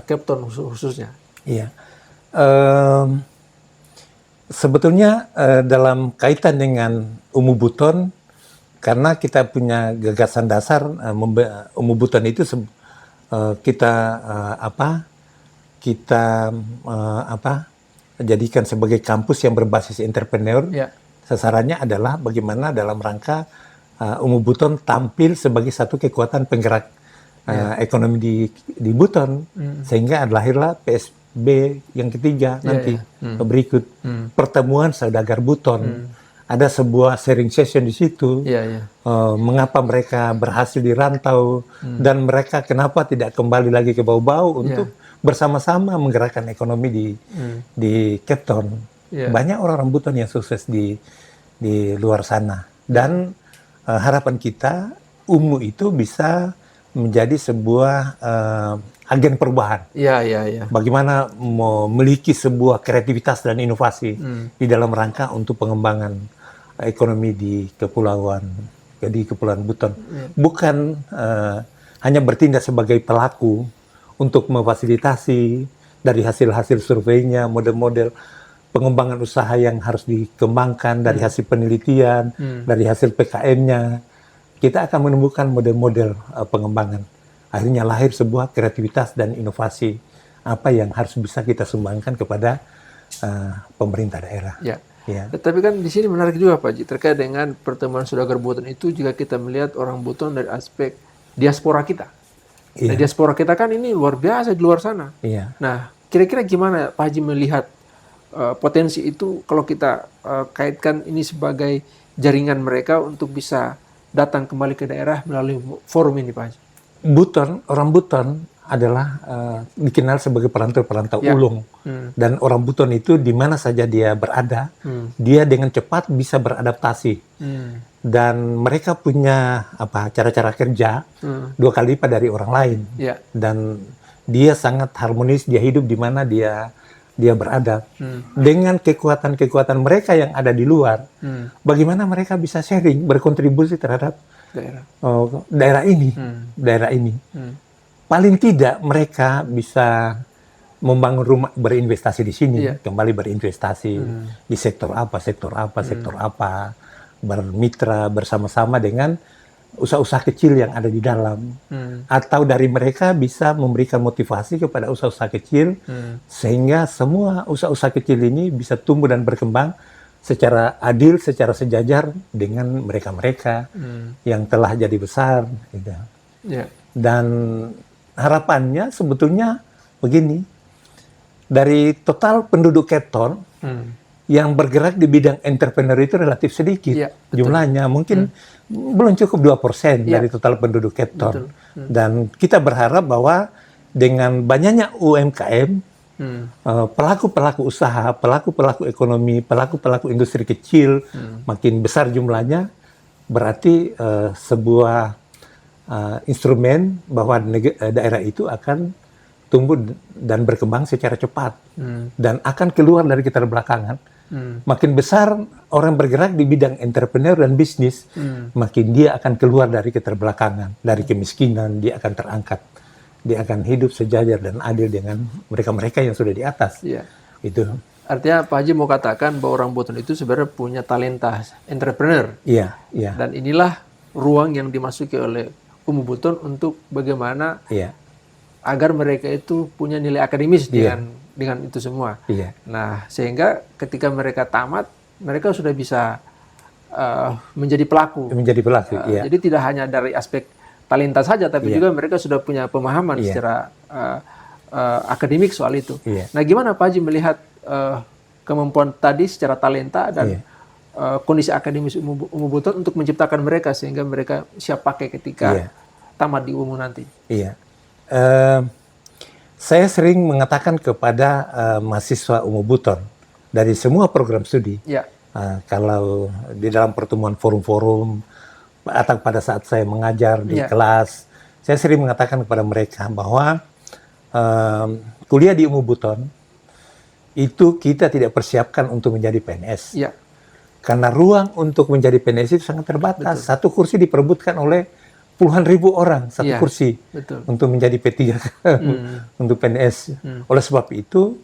Kepton khususnya? Sebetulnya dalam kaitan dengan Umu Buton, karena kita punya gagasan dasar Umu Buton itu kita jadikan sebagai kampus yang berbasis entrepreneur. Sasarannya adalah bagaimana dalam rangka Umu Buton tampil sebagai satu kekuatan penggerak ekonomi di Buton, sehingga lahirlah PSB yang ketiga nanti berikut pertemuan saudagar Buton. Ada sebuah sharing session di situ. Mengapa mereka berhasil di rantau dan mereka kenapa tidak kembali lagi ke Bau-Bau untuk bersama-sama menggerakkan ekonomi di Kepton. Banyak orang Buton yang sukses di luar sana. Dan harapan kita Umu itu bisa menjadi sebuah agen perubahan. Bagaimana memiliki sebuah kreativitas dan inovasi di dalam rangka untuk pengembangan ekonomi di Kepulauan Buton. Bukan hanya bertindak sebagai pelaku untuk memfasilitasi dari hasil-hasil surveinya, model-model pengembangan usaha yang harus dikembangkan dari hasil penelitian, dari hasil PKM-nya. Kita akan menemukan model-model pengembangan. Akhirnya lahir sebuah kreativitas dan inovasi apa yang harus bisa kita sumbangkan kepada pemerintah daerah. Tapi kan di sini menarik juga Pak Haji, terkait dengan pertemuan saudagar Buton itu juga kita melihat orang Buton dari aspek diaspora kita. Nah, diaspora kita kan ini luar biasa di luar sana. Nah, kira-kira gimana Pak Haji melihat potensi itu kalau kita kaitkan ini sebagai jaringan mereka untuk bisa datang kembali ke daerah melalui forum ini Pak Haji? Orang Buton adalah dikenal sebagai perantau ulung. Dan orang Buton itu di mana saja dia berada, dia dengan cepat bisa beradaptasi. Dan mereka punya cara-cara kerja 2 kali lipat dari orang lain. Dan dia sangat harmonis, dia hidup di mana dia berada. Dengan kekuatan-kekuatan mereka yang ada di luar, bagaimana mereka bisa sharing, berkontribusi terhadap daerah ini. Paling tidak mereka bisa membangun rumah, berinvestasi di sini, kembali berinvestasi di sektor apa, bermitra bersama-sama dengan usaha-usaha kecil yang ada di dalam. Atau dari mereka bisa memberikan motivasi kepada usaha-usaha kecil, sehingga semua usaha-usaha kecil ini bisa tumbuh dan berkembang secara adil, secara sejajar dengan mereka-mereka yang telah jadi besar. Gitu. Dan harapannya sebetulnya begini, dari total penduduk Cape Town yang bergerak di bidang entrepreneur itu relatif sedikit. Iya, betul. Jumlahnya mungkin belum cukup 2% Iya. dari total penduduk Cape Town. Betul. Dan kita berharap bahwa dengan banyaknya UMKM, pelaku-pelaku usaha, pelaku-pelaku ekonomi, pelaku-pelaku industri kecil makin besar jumlahnya, berarti sebuah instrumen bahwa daerah itu akan tumbuh dan berkembang secara cepat dan akan keluar dari keterbelakangan. Makin besar orang bergerak di bidang entrepreneur dan bisnis, makin dia akan keluar dari keterbelakangan, dari kemiskinan, dia akan terangkat. Dia akan hidup sejajar dan adil dengan mereka-mereka yang sudah di atas. Iya. Itu. Artinya Pak Haji mau katakan bahwa orang Buton itu sebenarnya punya talenta entrepreneur. Iya, iya. Dan inilah ruang yang dimasuki oleh Umu Buton untuk bagaimana Iya. agar mereka itu punya nilai akademis dengan itu semua. Iya. Nah, sehingga ketika mereka tamat, mereka sudah bisa menjadi pelaku. Menjadi pelaku, iya. Jadi tidak hanya dari aspek talenta saja, tapi juga mereka sudah punya pemahaman secara akademik soal itu. Iya. Nah, gimana Pak Haji melihat kemampuan tadi secara talenta dan kondisi akademis Umu Buton untuk menciptakan mereka sehingga mereka siap pakai ketika tamat di UMU nanti? Iya. Saya sering mengatakan kepada mahasiswa Umu Buton dari semua program studi, kalau di dalam pertemuan forum-forum atau pada saat saya mengajar di kelas, saya sering mengatakan kepada mereka bahwa kuliah di Umu Buton itu kita tidak persiapkan untuk menjadi PNS. Karena ruang untuk menjadi PNS itu sangat terbatas. Betul. Satu kursi diperebutkan oleh puluhan ribu orang, satu kursi. Betul. Untuk menjadi P3 untuk PNS. Oleh sebab itu,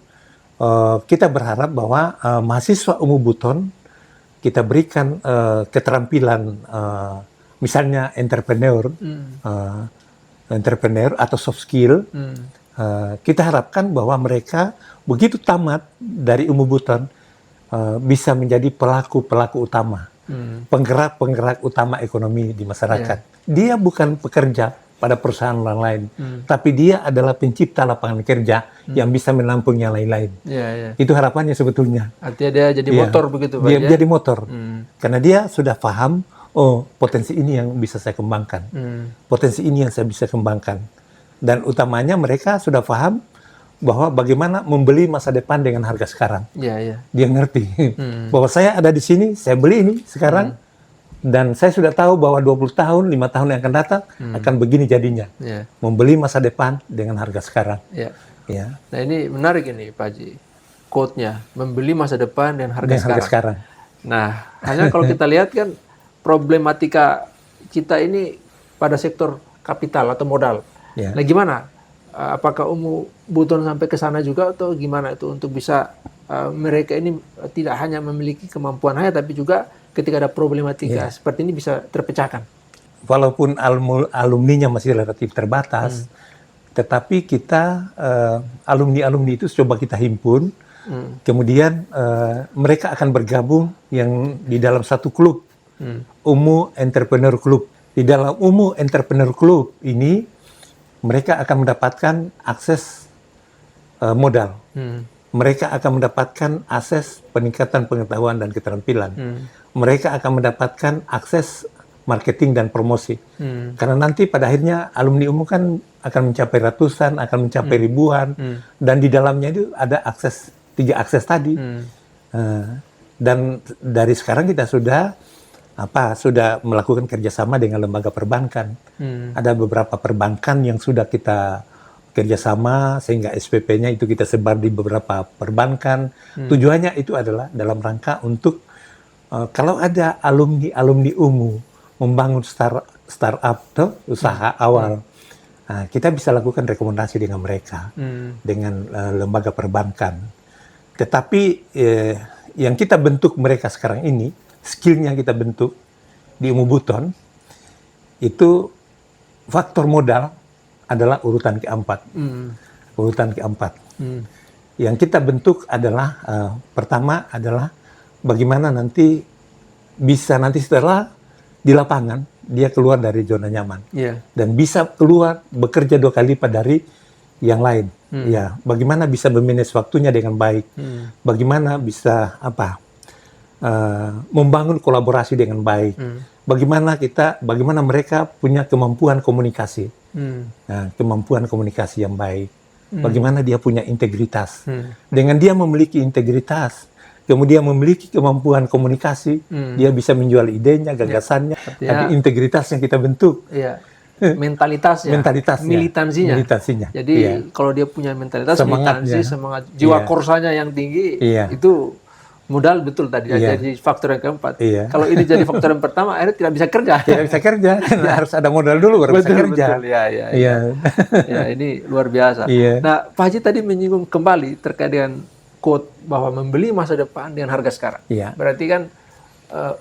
kita berharap bahwa mahasiswa Umu Buton kita berikan keterampilan, misalnya entrepreneur atau soft skill. Kita harapkan bahwa mereka begitu tamat dari Umu Buton bisa menjadi pelaku-pelaku utama, penggerak-penggerak utama ekonomi di masyarakat. Dia bukan pekerja pada perusahaan orang lain, tapi dia adalah pencipta lapangan kerja yang bisa menampung yang lain-lain. Itu harapannya sebetulnya. Artinya dia jadi motor begitu Pak? Dia jadi motor, karena dia sudah paham, oh potensi ini yang bisa saya kembangkan, potensi ini yang saya bisa kembangkan. Dan utamanya mereka sudah paham bahwa bagaimana membeli masa depan dengan harga sekarang. Dia ngerti bahwa saya ada di sini, saya beli ini sekarang, dan saya sudah tahu bahwa 20 tahun, 5 tahun yang akan datang akan begini jadinya. Membeli masa depan dengan harga sekarang. Nah ini menarik ini Pak Haji, quote-nya, membeli masa depan dengan harga sekarang. Nah, hanya kalau kita lihat kan problematika kita ini pada sektor kapital atau modal. Nah gimana? Apakah Umu Buton sampai ke sana juga atau gimana itu untuk bisa mereka ini tidak hanya memiliki kemampuan hanya tapi juga ketika ada problematika seperti ini bisa terpecahkan? Walaupun alumninya masih relatif terbatas, tetapi kita alumni-alumni itu coba kita himpun, kemudian mereka akan bergabung yang di dalam satu klub, Umu Entrepreneur Club. Di dalam Umu Entrepreneur Club ini mereka akan mendapatkan akses modal. Mereka akan mendapatkan akses peningkatan pengetahuan dan keterampilan. Mereka akan mendapatkan akses marketing dan promosi. Karena nanti pada akhirnya alumni umum kan akan mencapai ratusan, akan mencapai ribuan, dan di dalamnya itu ada akses, 3 akses tadi. Dan dari sekarang kita sudah melakukan kerjasama dengan lembaga perbankan. Ada beberapa perbankan yang sudah kita kerjasama sehingga SPP-nya itu kita sebar di beberapa perbankan. Tujuannya itu adalah dalam rangka untuk kalau ada alumni UMU membangun startup tuh, usaha awal, kita bisa lakukan rekomendasi dengan mereka, dengan lembaga perbankan. Tetapi yang kita bentuk mereka sekarang ini, skill yang kita bentuk di Umu Buton itu faktor modal adalah urutan keempat. Urutan keempat. Yang kita bentuk adalah pertama adalah bagaimana nanti bisa nanti setelah di lapangan dia keluar dari zona nyaman dan bisa keluar bekerja 2 kali lipat dari yang lain. Ya, bagaimana bisa memanage waktunya dengan baik, bagaimana bisa membangun kolaborasi dengan baik, bagaimana mereka punya kemampuan komunikasi, kemampuan komunikasi yang baik, bagaimana dia punya integritas. Dengan dia memiliki integritas, kemudian memiliki kemampuan komunikasi, dia bisa menjual idenya, gagasannya, tapi integritasnya kita bentuk. Mentalitasnya, militansinya. Jadi kalau dia punya mentalitas, militansi, semangat, jiwa korsanya yang tinggi, itu modal betul tadi. Jadi faktor yang keempat. Kalau ini jadi faktor yang pertama, akhirnya tidak bisa kerja. Tidak bisa kerja, harus ada modal dulu baru bisa kerja. Betul, ya, ini luar biasa. Nah, Pak Haji tadi menyinggung kembali terkait dengan quote bahwa membeli masa depan dengan harga sekarang. Berarti kan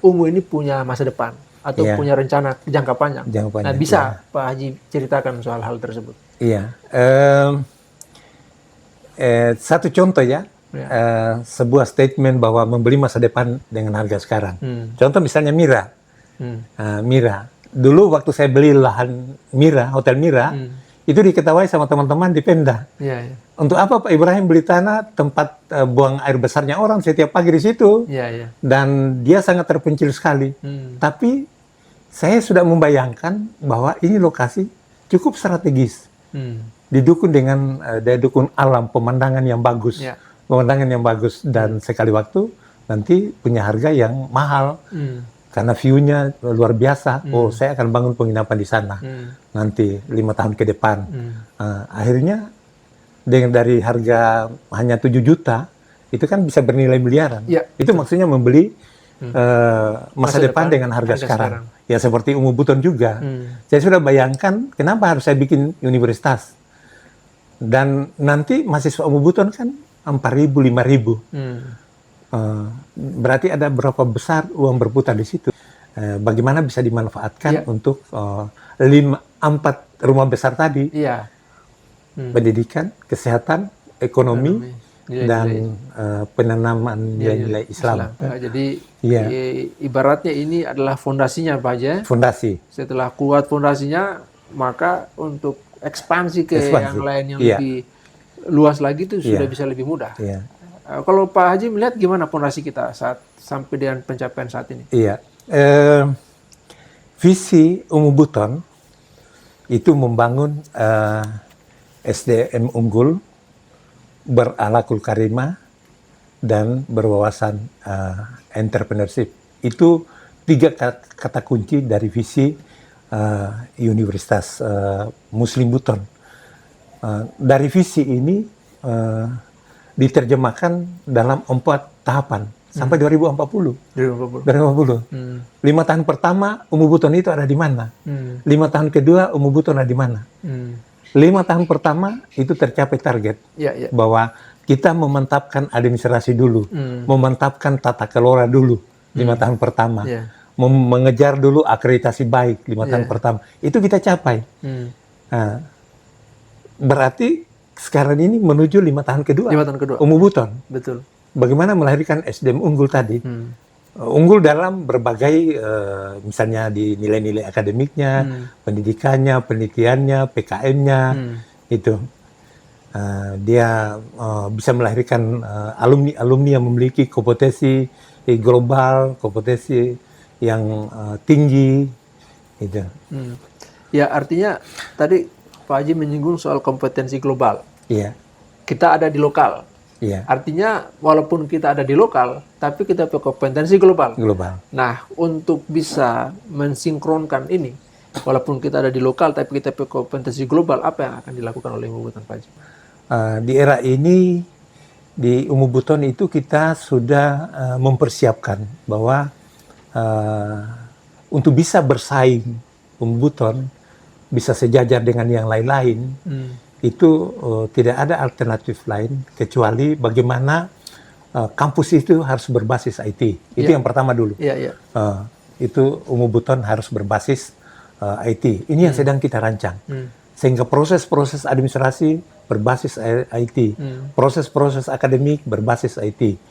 Ungu ini punya masa depan atau punya rencana jangka panjang. Nah, bisa Pak Haji ceritakan soal hal tersebut? Satu contoh sebuah statement bahwa membeli masa depan dengan harga sekarang. Contoh misalnya Mira. Mira. Dulu waktu saya beli lahan Mira, Hotel Mira, itu diketahui sama teman-teman di Pemda. Untuk apa Pak Ibrahim beli tanah tempat buang air besarnya orang setiap pagi di situ? Dan dia sangat terpencil sekali. Tapi saya sudah membayangkan bahwa ini lokasi cukup strategis. Didukung dengan daya dukung alam, pemandangan yang bagus. Pemandangan yang bagus dan sekali waktu nanti punya harga yang mahal. Karena view-nya luar biasa. Saya akan bangun penginapan di sana. Nanti 5 tahun ke depan. Akhirnya dengan dari harga hanya 7 juta, itu kan bisa bernilai miliaran. Itu maksudnya membeli masa depan dengan harga sekarang. Ya seperti Ungu Buton juga. Saya sudah bayangkan kenapa harus saya bikin universitas. Dan nanti mahasiswa Ungu Buton kan 4.000, 5.000. Berarti ada berapa besar uang berputar di situ. Bagaimana bisa dimanfaatkan untuk 4 rumah besar tadi. Pendidikan, kesehatan, ekonomi. Dan penanaman nilai Islam. Jadi ibaratnya ini adalah fondasinya Pak Haji. Fondasi. Setelah kuat fondasinya, maka untuk ekspansi ke yang lain yang lebih luas lagi itu sudah bisa lebih mudah. Kalau Pak Haji melihat gimana fondasi kita saat sampai dengan pencapaian saat ini? Visi Ungu Buton itu membangun SDM unggul, berakhlakul karimah, dan berwawasan entrepreneurship. Itu 3 kata kunci dari visi Universitas Muslim Buton. Dari visi ini diterjemahkan dalam 4 tahapan sampai 2040. 5 tahun pertama Ungu Buton itu ada di mana? 5 tahun kedua Ungu Buton ada di mana? 5 tahun pertama itu tercapai target bahwa kita memantapkan administrasi dulu, memantapkan tata kelola dulu 5 tahun pertama, mengejar dulu akreditasi baik 5 tahun pertama. Itu kita capai. Nah, berarti sekarang ini menuju 5 tahun kedua. Ungu Buton. Betul. Bagaimana melahirkan SDM unggul tadi? Unggul dalam berbagai misalnya di nilai-nilai akademiknya, pendidikannya, penelitiannya, PKM-nya, itu dia bisa melahirkan alumni-alumni yang memiliki kompetensi global, kompetensi yang tinggi, itu. Ya artinya tadi Pak Haji menyinggung soal kompetensi global. Kita ada di lokal. Artinya walaupun kita ada di lokal, tapi kita punya kompetensi global. Nah, untuk bisa mensinkronkan ini, walaupun kita ada di lokal, tapi kita punya kompetensi global, apa yang akan dilakukan oleh Ungu Buton, Pak Haji? Di era ini, di Ungu Buton itu kita sudah mempersiapkan bahwa untuk bisa bersaing Ungu Buton, bisa sejajar dengan yang lain-lain, itu tidak ada alternatif lain kecuali bagaimana kampus itu harus berbasis IT. Itu yang pertama dulu. Itu Ungu Buton harus berbasis IT. Ini yang sedang kita rancang. Sehingga proses-proses administrasi berbasis IT, proses-proses akademik berbasis IT.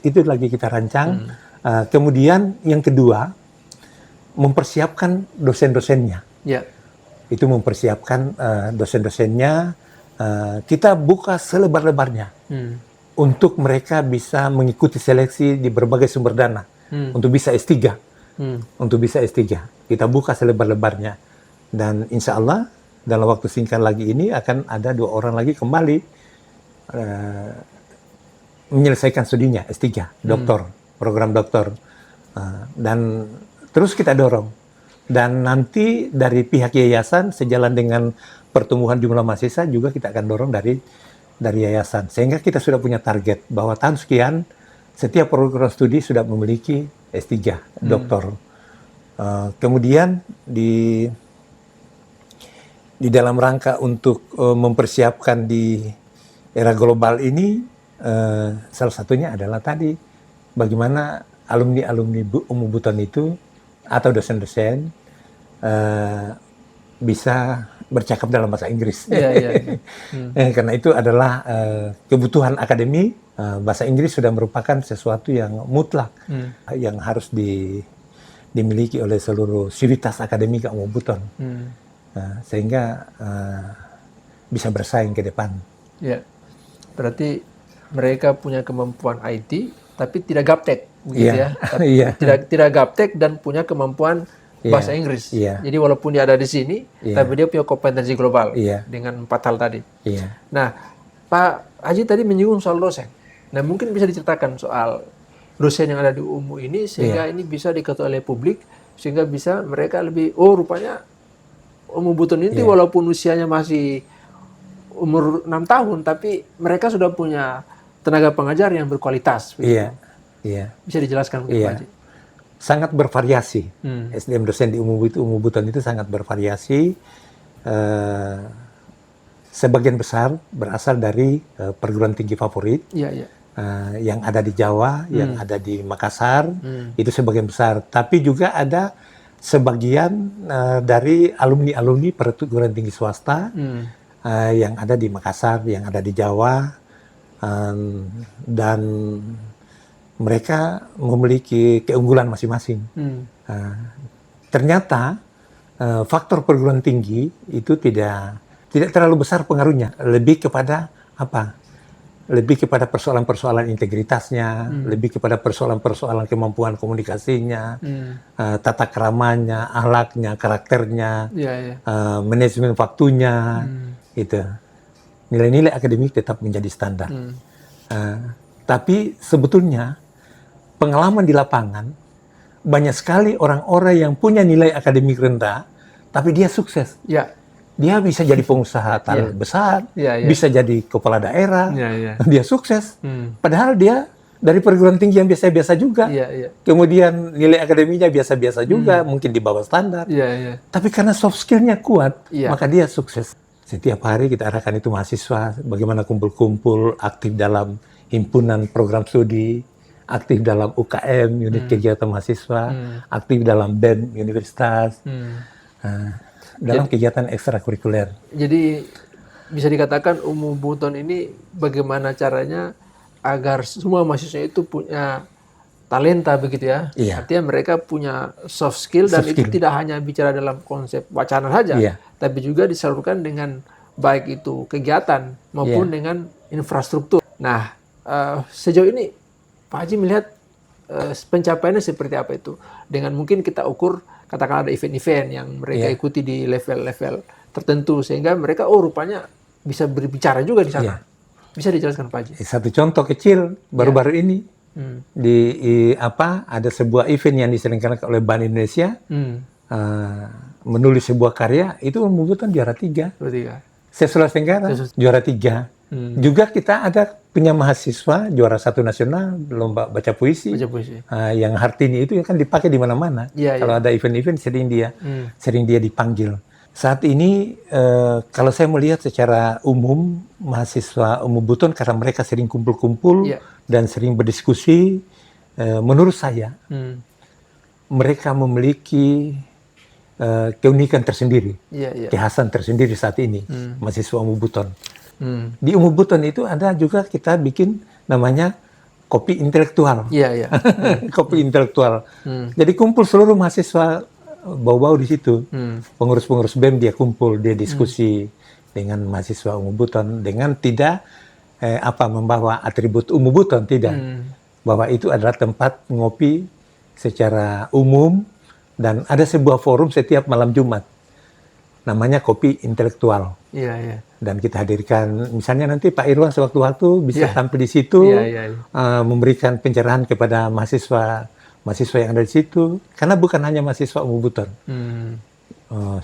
Itu lagi kita rancang. Kemudian yang kedua, mempersiapkan dosen-dosennya. itu mempersiapkan dosen-dosennya. Kita buka selebar-lebarnya untuk mereka bisa mengikuti seleksi di berbagai sumber dana untuk bisa S3. Untuk bisa S3. Kita buka selebar-lebarnya. Dan insya Allah dalam waktu singkat lagi ini akan ada 2 orang lagi kembali menyelesaikan studinya S3, doktor, program doktor. Dan terus kita dorong. Dan nanti dari pihak yayasan sejalan dengan pertumbuhan jumlah mahasiswa juga kita akan dorong dari yayasan. Sehingga kita sudah punya target bahwa tahun sekian setiap program studi sudah memiliki S3, doktor. Kemudian di dalam rangka untuk mempersiapkan di era global ini, salah satunya adalah tadi bagaimana alumni-alumni Umu Buton itu atau dosen-dosen bisa bercakap dalam bahasa Inggris. Karena itu adalah kebutuhan akademi. Bahasa Inggris sudah merupakan sesuatu yang mutlak, yang harus dimiliki oleh seluruh sivitas akademika Umu Buton. Sehingga bisa bersaing ke depan. Ya, berarti mereka punya kemampuan IT, tapi tidak gaptek, begitu ya? Tidak gaptek dan punya kemampuan bahasa Inggris. Jadi walaupun dia ada di sini, tapi dia punya kompetensi global dengan 4 hal tadi. Nah, Pak Haji tadi menyinggung soal dosen. Nah, mungkin bisa diceritakan soal dosen yang ada di UMU ini sehingga ini bisa diketahui oleh publik, sehingga bisa mereka lebih, oh rupanya Umu Buton ini walaupun usianya masih umur 6 tahun, tapi mereka sudah punya tenaga pengajar yang berkualitas. Bisa dijelaskan mungkin Pak Haji? Sangat bervariasi. SDM dosen di Umu Buton itu sangat bervariasi. Sebagian besar berasal dari perguruan tinggi favorit yang ada di Jawa, yang ada di Makassar, itu sebagian besar. Tapi juga ada sebagian dari alumni-alumni perguruan tinggi swasta yang ada di Makassar, yang ada di Jawa, dan mereka memiliki keunggulan masing-masing. Ternyata faktor perguruan tinggi itu tidak terlalu besar pengaruhnya, lebih kepada apa? Lebih kepada persoalan-persoalan integritasnya, lebih kepada persoalan-persoalan kemampuan komunikasinya, tata keramanya, akhlaknya, karakternya, manajemen waktunya, itu. Nilai-nilai akademik tetap menjadi standar. Tapi sebetulnya pengalaman di lapangan, banyak sekali orang-orang yang punya nilai akademik rendah, tapi dia sukses. Dia bisa jadi pengusaha tarif besar, bisa jadi kepala daerah, dia sukses. Padahal dia dari perguruan tinggi yang biasa-biasa juga. Kemudian nilai akademinya biasa-biasa juga, mungkin di bawah standar. Tapi karena soft skill-nya kuat, maka dia sukses. Setiap hari kita arahkan itu mahasiswa, bagaimana kumpul-kumpul, aktif dalam himpunan program studi, aktif dalam UKM, unit kegiatan mahasiswa, aktif dalam BEM universitas, dalam kegiatan ekstrakurikuler. Jadi bisa dikatakan Umu Buton ini bagaimana caranya agar semua mahasiswa itu punya talenta begitu ya. Artinya mereka punya soft skill dan itu tidak hanya bicara dalam konsep wacana saja, tapi juga disalurkan dengan baik itu kegiatan maupun dengan infrastruktur. Nah, sejauh ini Pak Haji melihat pencapaiannya seperti apa itu? Dengan mungkin kita ukur, katakan ada event-event yang mereka ikuti di level-level tertentu, sehingga mereka, oh rupanya bisa berbicara juga di sana. Bisa dijelaskan Pak Haji? Satu contoh kecil, baru-baru ini, ada sebuah event yang diselenggarakan oleh Bank Indonesia, menulis sebuah karya, itu membutuhkan juara 3. Se-Sulawesi Tenggara, juara 3. Juga kita ada punya mahasiswa juara 1 nasional lomba baca puisi. Yang Hartini itu kan dipakai di mana-mana. Kalau ada event-event sering dia dipanggil. Saat ini kalau saya melihat secara umum mahasiswa Umu Buton, karena mereka sering kumpul-kumpul dan sering berdiskusi, menurut saya mereka memiliki keunikan tersendiri, kekhasan tersendiri saat ini mahasiswa Umu Buton. Di Umu Buton itu ada juga kita bikin namanya kopi intelektual. Kopi intelektual. Jadi kumpul seluruh mahasiswa bau-bau di situ. Pengurus-pengurus BEM dia kumpul, dia diskusi dengan mahasiswa Ungu Buton dengan tidak membawa atribut Ungu Buton, tidak. Bahwa itu adalah tempat ngopi secara umum dan ada sebuah forum setiap malam Jumat. Namanya Kopi Intelektual. Iya, iya. Dan kita hadirkan, misalnya nanti Pak Irwan sewaktu-waktu bisa tampil di situ, memberikan pencerahan kepada mahasiswa yang ada di situ. Karena bukan hanya mahasiswa Ungu Buton,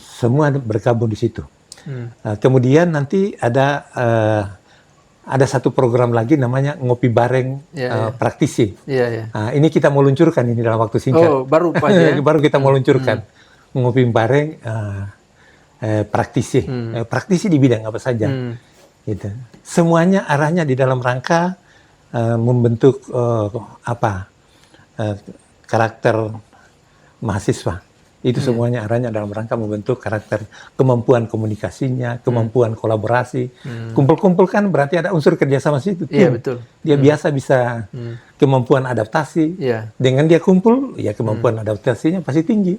semua bergabung di situ. Kemudian nanti ada satu program lagi namanya Ngopi Bareng Praktisi. Ini kita mau luncurkan ini dalam waktu singkat. Oh, baru Pak ya? Baru kita mau luncurkan Ngopi Bareng Praktisi. Praktisi di bidang apa saja. Gitu. Semuanya arahnya di dalam rangka membentuk karakter mahasiswa. Itu semuanya arahnya dalam rangka membentuk karakter, kemampuan komunikasinya, kemampuan kolaborasi. Kumpul-kumpul kan berarti ada unsur kerjasama situ. Iya, betul. Dia biasa bisa kemampuan adaptasi. Dengan dia kumpul, ya kemampuan adaptasinya pasti tinggi.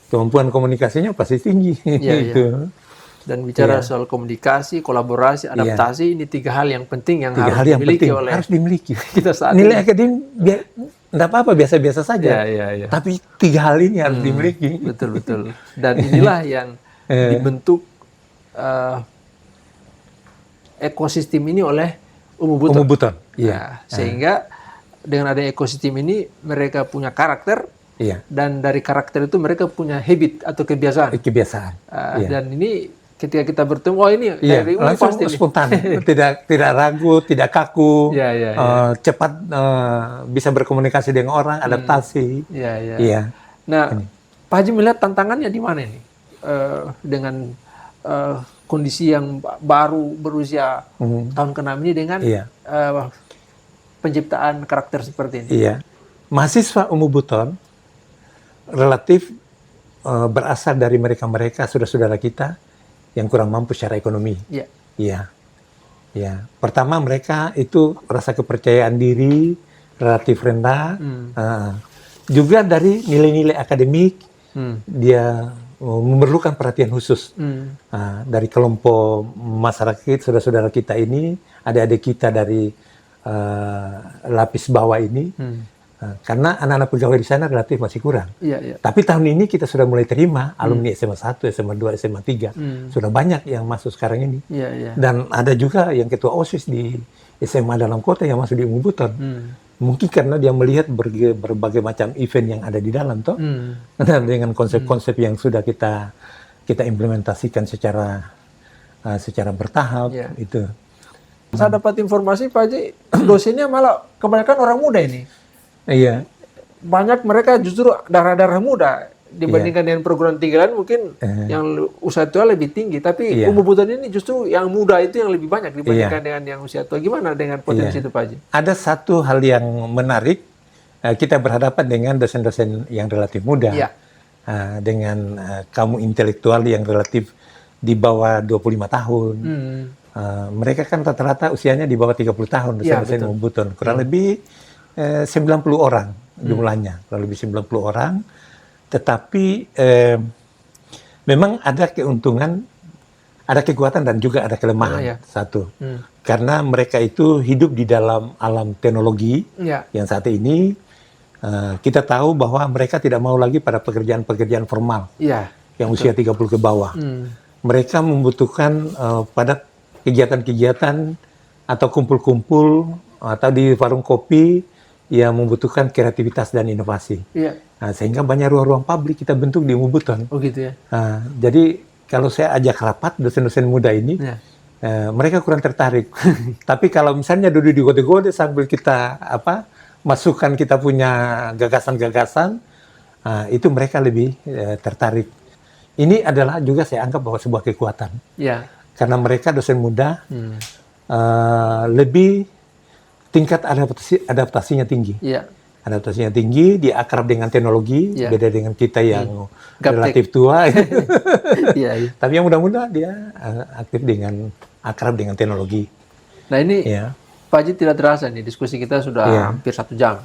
Kemampuan komunikasinya pasti tinggi. Gitu. Dan bicara soal komunikasi, kolaborasi, adaptasi, ini 3 hal yang penting yang harus dimiliki oleh kita saat nilai ini. akademik enggak apa-apa, biasa-biasa saja. Tapi 3 hal ini harus dimiliki. Betul. Dan inilah yang dibentuk ekosistem ini oleh Ungu Buton. Sehingga dengan adanya ekosistem ini mereka punya karakter. Dan dari karakter itu mereka punya habit atau kebiasaan. Dan ini ketika kita bertemu, ini dari langsung pasti spontan, tidak ragu, tidak kaku, cepat bisa berkomunikasi dengan orang, adaptasi. Nah, Pak Haji melihat tantangannya di mana ini dengan kondisi yang baru berusia tahun ke-6 ini dengan penciptaan karakter seperti ini. Mahasiswa Ungu Buton relatif berasal dari mereka-mereka saudara-saudara kita yang kurang mampu secara ekonomi. Pertama mereka itu rasa kepercayaan diri relatif rendah. Juga dari nilai-nilai akademik dia memerlukan perhatian khusus dari kelompok masyarakat saudara-saudara kita ini, adik-adik kita dari lapis bawah ini. Karena anak-anak pegawai di sana relatif masih kurang. Tapi tahun ini kita sudah mulai terima alumni SMA 1, SMA 2, SMA 3. Sudah banyak yang masuk sekarang ini. Dan ada juga yang ketua OSIS di SMA dalam kota yang masuk di Ungu Buton. Mungkin karena dia melihat berbagai macam event yang ada di dalam toh. Dan dengan konsep-konsep yang sudah kita implementasikan secara bertahap itu. Saya dapat informasi Pak Haji, dosennya malah kebanyakan orang muda ini. Banyak mereka justru darah-darah muda dibandingkan dengan perguruan tinggi lain mungkin yang usia tua lebih tinggi, tapi Ungu Buton ini justru yang muda itu yang lebih banyak dibandingkan dengan yang usia tua. Gimana dengan potensi itu Pak Haji? Ada satu hal yang menarik, kita berhadapan dengan dosen-dosen yang relatif muda, dengan kaum intelektual yang relatif di bawah 25 tahun. Mereka kan rata-rata usianya di bawah 30 tahun dosen-dosen Ungu Buton, kurang lebih 90 orang jumlahnya, kurang lebih 90 orang. Tetapi memang ada keuntungan, ada kekuatan dan juga ada kelemahan. Satu, karena mereka itu hidup di dalam alam teknologi yang saat ini kita tahu bahwa mereka tidak mau lagi pada pekerjaan-pekerjaan formal yang usia 30 ke bawah. Mereka membutuhkan pada kegiatan-kegiatan atau kumpul-kumpul atau di warung kopi yang membutuhkan kreativitas dan inovasi. Sehingga banyak ruang-ruang publik kita bentuk di Ungu Buton. Jadi kalau saya ajak rapat dosen-dosen muda ini, mereka kurang tertarik. Tapi kalau misalnya duduk di gode-gode sambil kita masukkan kita punya gagasan-gagasan, itu mereka lebih tertarik. Ini adalah juga saya anggap bahwa sebuah kekuatan. Karena mereka dosen muda lebih tingkat adaptasinya tinggi. Adaptasinya tinggi, dia akrab dengan teknologi, beda dengan kita yang relatif tua. Tapi yang muda-muda dia akrab dengan teknologi. Nah ini Pak Haji tidak terasa nih, diskusi kita sudah hampir 1 jam.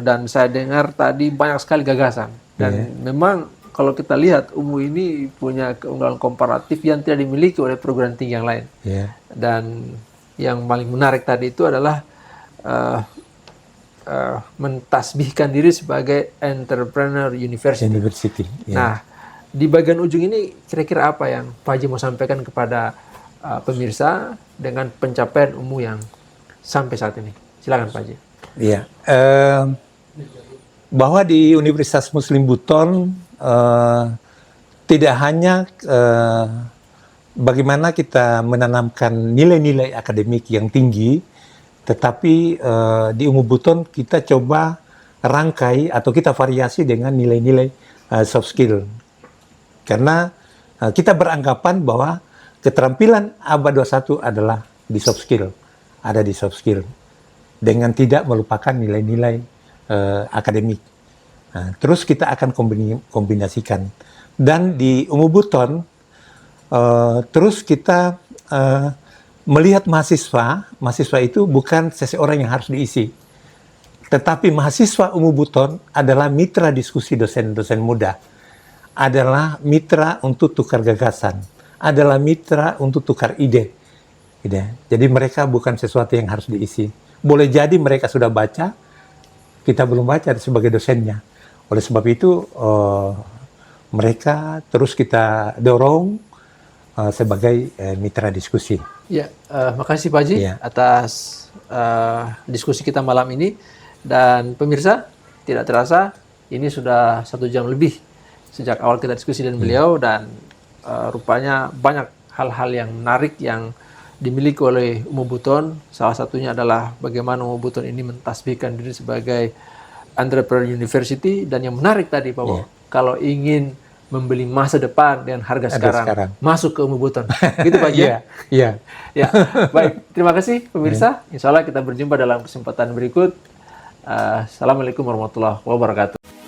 Dan saya dengar tadi banyak sekali gagasan. Dan memang kalau kita lihat UMU ini punya keunggulan komparatif yang tidak dimiliki oleh perguruan tinggi yang lain. Ya. Dan yang paling menarik tadi itu adalah mentasbihkan diri sebagai entrepreneur university. University. Ya. Nah, di bagian ujung ini kira-kira apa yang Pak Haji mau sampaikan kepada pemirsa dengan pencapaian UMU yang sampai saat ini? Silakan Pak Haji. Iya. Bahwa di Universitas Muslim Buton tidak hanya bagaimana kita menanamkan nilai-nilai akademik yang tinggi, tetapi di UMU Buton kita coba rangkai atau kita variasi dengan nilai-nilai soft skill. Karena kita beranggapan bahwa keterampilan abad 21 adalah di soft skill, ada di soft skill, dengan tidak melupakan nilai-nilai akademik. Nah, terus kita akan kombinasikan. Dan di UMU Buton, terus kita melihat mahasiswa itu bukan seseorang yang harus diisi. Tetapi mahasiswa UMU Buton adalah mitra diskusi dosen-dosen muda, adalah mitra untuk tukar gagasan, adalah mitra untuk tukar ide. Jadi mereka bukan sesuatu yang harus diisi. Boleh jadi mereka sudah baca, kita belum baca sebagai dosennya. Oleh sebab itu, mereka terus kita dorong sebagai mitra diskusi. Ya, makasih Pak Haji Ya. atas diskusi kita malam ini. Dan pemirsa, tidak terasa ini sudah 1 jam lebih sejak awal kita diskusi dengan beliau, dan rupanya banyak hal-hal yang menarik yang dimiliki oleh UMU Buton. Salah satunya adalah bagaimana UMU Buton ini mentasbihkan diri sebagai entrepreneur university, dan yang menarik tadi Pak Bo, kalau ingin membeli masa depan dengan harga sekarang, masuk ke UMU Buton. Gitu Pak Haji. Iya. Ya, baik. Terima kasih pemirsa. Insya Allah kita berjumpa dalam kesempatan berikut. Assalamualaikum warahmatullahi wabarakatuh.